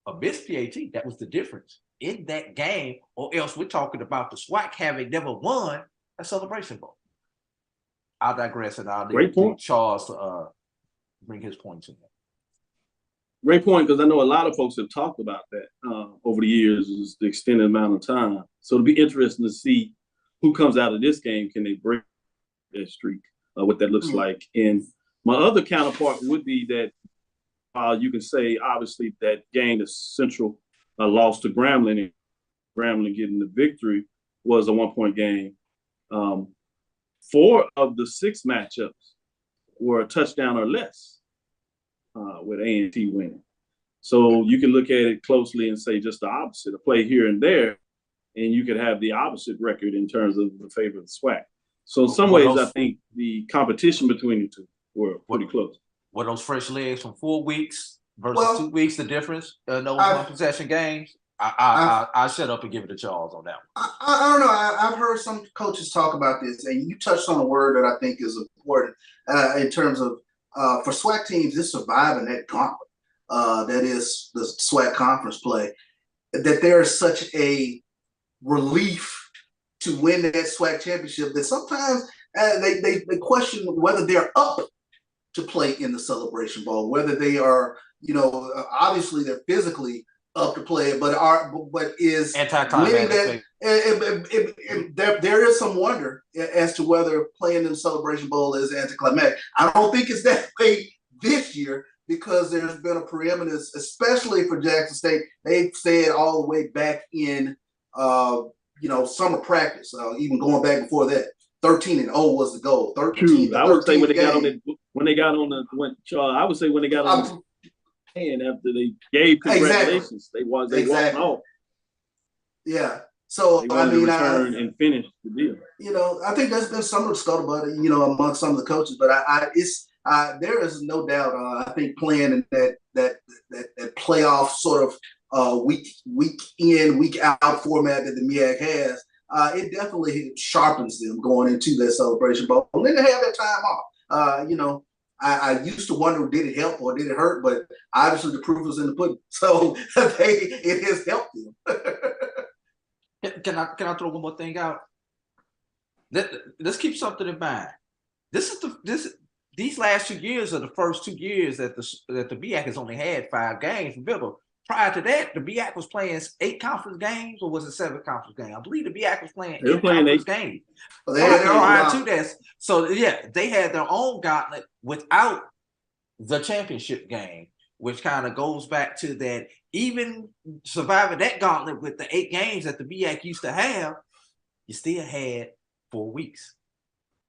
[SPEAKER 3] a missed PAT. That was the difference in that game, or else we're talking about the SWAC having never won a Celebration Bowl. I'll digress, and I'll leave Charles to bring his points in there.
[SPEAKER 1] Great point, because I know a lot of folks have talked about that over the years, is the extended amount of time. So it'll be interesting to see who comes out of this game. Can they break that streak? What that looks like. And my other counterpart would be that you can say, obviously, that game, the Central loss to Grambling, and Grambling getting the victory was a 1-point game. 4 of the 6 matchups were a touchdown or less. With A&T winning. So you can look at it closely and say just the opposite, a play here and there, and you could have the opposite record in terms of the favor of the SWAC. So in some ways, I think the competition between the two were pretty close.
[SPEAKER 3] Were those fresh legs from 4 weeks versus 2 weeks, the difference? Those one possession games? I shut up and give it to Charles on that one.
[SPEAKER 2] I don't know. I've heard some coaches talk about this, and you touched on a word that I think is important in terms of for SWAC teams, this surviving that gauntlet that is the SWAC conference play, that there is such a relief to win that SWAC championship that sometimes they question whether they're up to play in the Celebration Bowl, whether they are, obviously they're physically up to play, but is winning that. There is some wonder as to whether playing in the Celebration Bowl is anticlimactic. I don't think it's that way this year because there's been a preeminence, especially for Jackson State. They've said all the way back in, summer practice, even going back before that, 13-0 was the goal. 13.
[SPEAKER 1] I would say when they got on and after they gave congratulations, they walked off.
[SPEAKER 2] Yeah. So
[SPEAKER 1] they wanted to return and finish the deal.
[SPEAKER 2] I think there's been some of the scuttlebutt, among some of the coaches, but there is no doubt. I think playing in that playoff sort of week in, week out format that the MEAC has, it definitely sharpens them going into that Celebration Bowl. And then they have that time off. I used to wonder, did it help or did it hurt? But obviously the proof was in the pudding. So it has helped them.
[SPEAKER 3] Can I throw one more thing out? Let's keep something in mind. These last 2 years are the first 2 years that the BAC has only had 5 games. Remember, prior to that, the BAC was playing 8 conference games, or was it 7 conference games? I believe the BAC was playing 8 conference games.
[SPEAKER 2] Well,
[SPEAKER 3] they had their own gauntlet without the championship game, which kind of goes back to that. Even surviving that gauntlet with the 8 games that the BAC used to have, you still had 4 weeks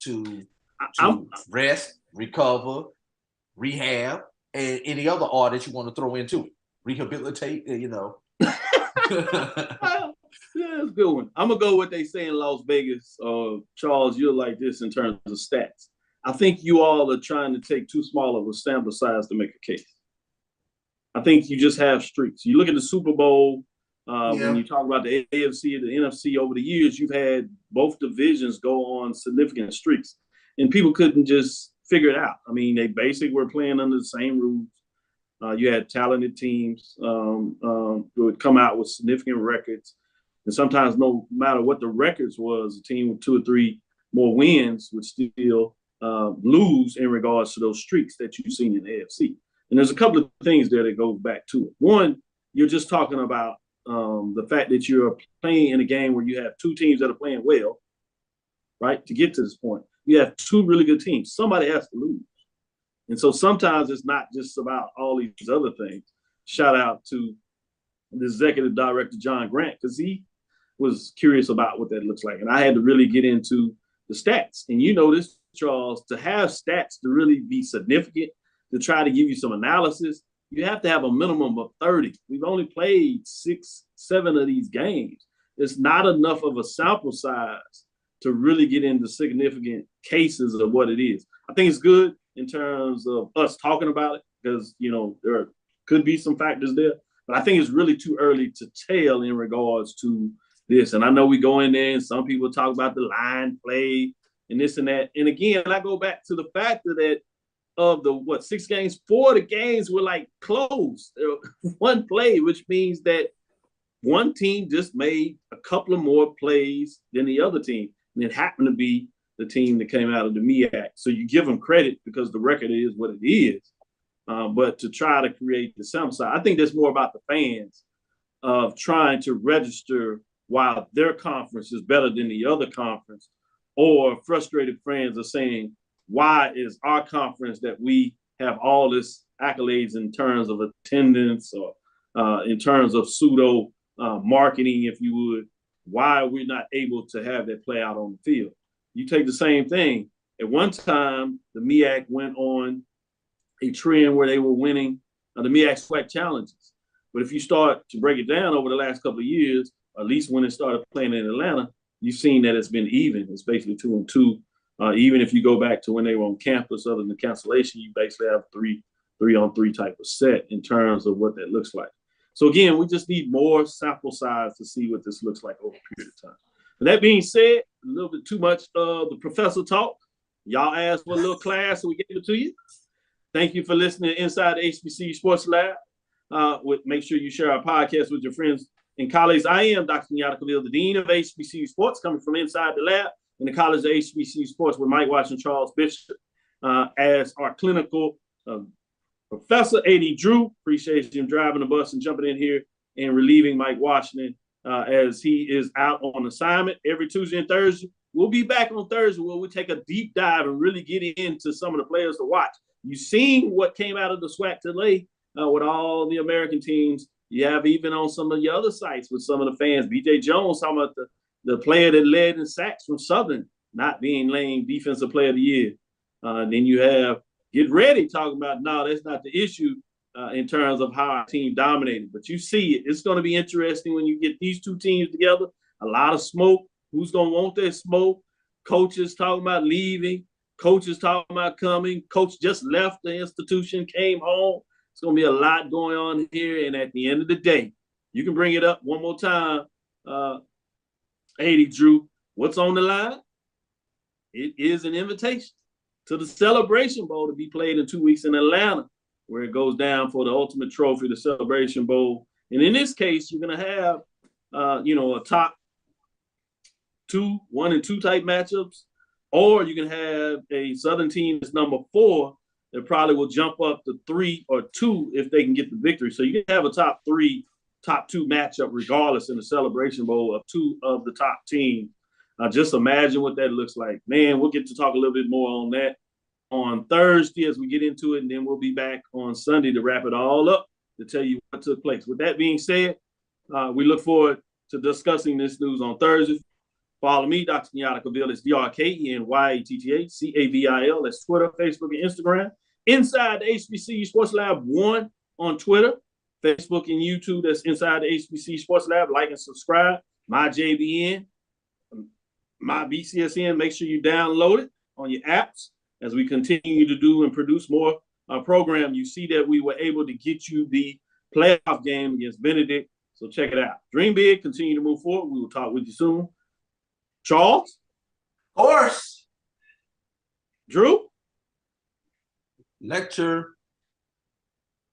[SPEAKER 3] to rest, recover, rehab, and any other R that you want to throw into it. Rehabilitate,
[SPEAKER 1] Yeah, that's a good one. I'm going to go with what they say in Las Vegas. Charles, you're like this in terms of stats. I think you all are trying to take too small of a sample size to make a case. I think you just have streaks. You look at the Super Bowl, when you talk about the AFC and the NFC over the years, you've had both divisions go on significant streaks. And people couldn't just figure it out. I mean, they basically were playing under the same rules. You had talented teams who would come out with significant records. And sometimes no matter what the records was, a team with 2 or 3 more wins would still lose in regards to those streaks that you've seen in the AFC. And there's a couple of things there that go back to it. One, you're just talking about the fact that you're playing in a game where you have 2 teams that are playing well, right, to get to this point. You have 2 really good teams. Somebody has to lose. And so sometimes it's not just about all these other things. Shout out to the executive director, John Grant, because he was curious about what that looks like. And I had to really get into the stats. And you know this, Charles, to have stats to really be significant, to try to give you some analysis, you have to have a minimum of 30. We've only played 6, 7 of these games. It's not enough of a sample size to really get into significant cases of what it is. I think it's good in terms of us talking about it because, there could be some factors there. But I think it's really too early to tell in regards to this. And I know we go in there and some people talk about the line play and this and that. And again, I go back to the fact that of the 6 games, 4 of the games were like close. One play, which means that one team just made a couple of more plays than the other team. And it happened to be the team that came out of the MEAC. So you give them credit because the record is what it is. But to try to create the sample size, I think that's more about the fans of trying to register while their conference is better than the other conference, or frustrated fans are saying, why is our conference that we have all this accolades in terms of attendance or in terms of pseudo marketing, if you would, why are we not able to have that play out on the field? You take the same thing. At one time, the MEAC went on a trend where they were winning the MEAC SWAC challenges. But if you start to break it down over the last couple of years, or at least when it started playing in Atlanta, you've seen that it's been even. It's basically 2-2. Even if you go back to when they were on campus, other than the cancellation, you basically have 3-on-3 type of set in terms of what that looks like. So again, we just need more sample size to see what this looks like over a period of time. But that being said, a little bit too much of the professor talk. Y'all asked for a little class, so we gave it to you. Thank you for listening to Inside the HBCU Sports Lab. Make sure you share our podcast with your friends and colleagues. I am Dr. Kenyatta, Cavil, the Dean of HBCU Sports, coming from inside the lab in the College of HBCU Sports with Mike Watson, Charles Bishop as our clinical professor. A.D. Drew, appreciate him driving the bus and jumping in here and relieving Mike Washington as he is out on assignment every Tuesday and Thursday. We'll be back on Thursday where we take a deep dive and really get into some of the players to watch. You've seen what came out of the SWAC today with all the American teams. You have even on some of the other sites with some of the fans. B.J. Jones talking about the player that led in sacks from Southern not being named Defensive Player of the Year. Then you have Get Ready talking about, no, that's not the issue in terms of how our team dominated. But you see it. It's going to be interesting when you get these two teams together. A lot of smoke. Who's going to want that smoke? Coaches talking about leaving. Coaches talking about coming. Coach just left the institution, came home. It's going to be a lot going on here. And at the end of the day, you can bring it up one more time. 80, Drew, what's on the line? It is an invitation to the Celebration Bowl to be played in 2 weeks in Atlanta, where it goes down for the ultimate trophy, the Celebration Bowl. And in this case, you're going to have, a top 2, 1 and 2 type matchups, or you can have a Southern team that's number 4 that probably will jump up to 3 or 2 if they can get the victory. So you can have a top 3, top 2 matchup regardless in the Celebration Bowl of 2 of the top teams. Just imagine what that looks like. Man, we'll get to talk a little bit more on that on Thursday as we get into it, and then we'll be back on Sunday to wrap it all up to tell you what took place. With that being said, we look forward to discussing this news on Thursday. Follow me, Dr. Kenyatta Cavil. It's DRKENYATTA, that's Twitter, Facebook, and Instagram. Inside the HBCU Sports Lab 1 on Twitter, Facebook, and YouTube. That's Inside the HBCU Sports Lab. Like and subscribe. My JBN, my BCSN. Make sure you download it on your apps as we continue to do and produce more program. You see that we were able to get you the playoff game against Benedict. So check it out. Dream big. Continue to move forward. We will talk with you soon. Charles?
[SPEAKER 2] Of course.
[SPEAKER 1] Drew?
[SPEAKER 3] Lecture.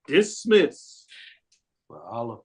[SPEAKER 1] Dismiss.
[SPEAKER 3] For all of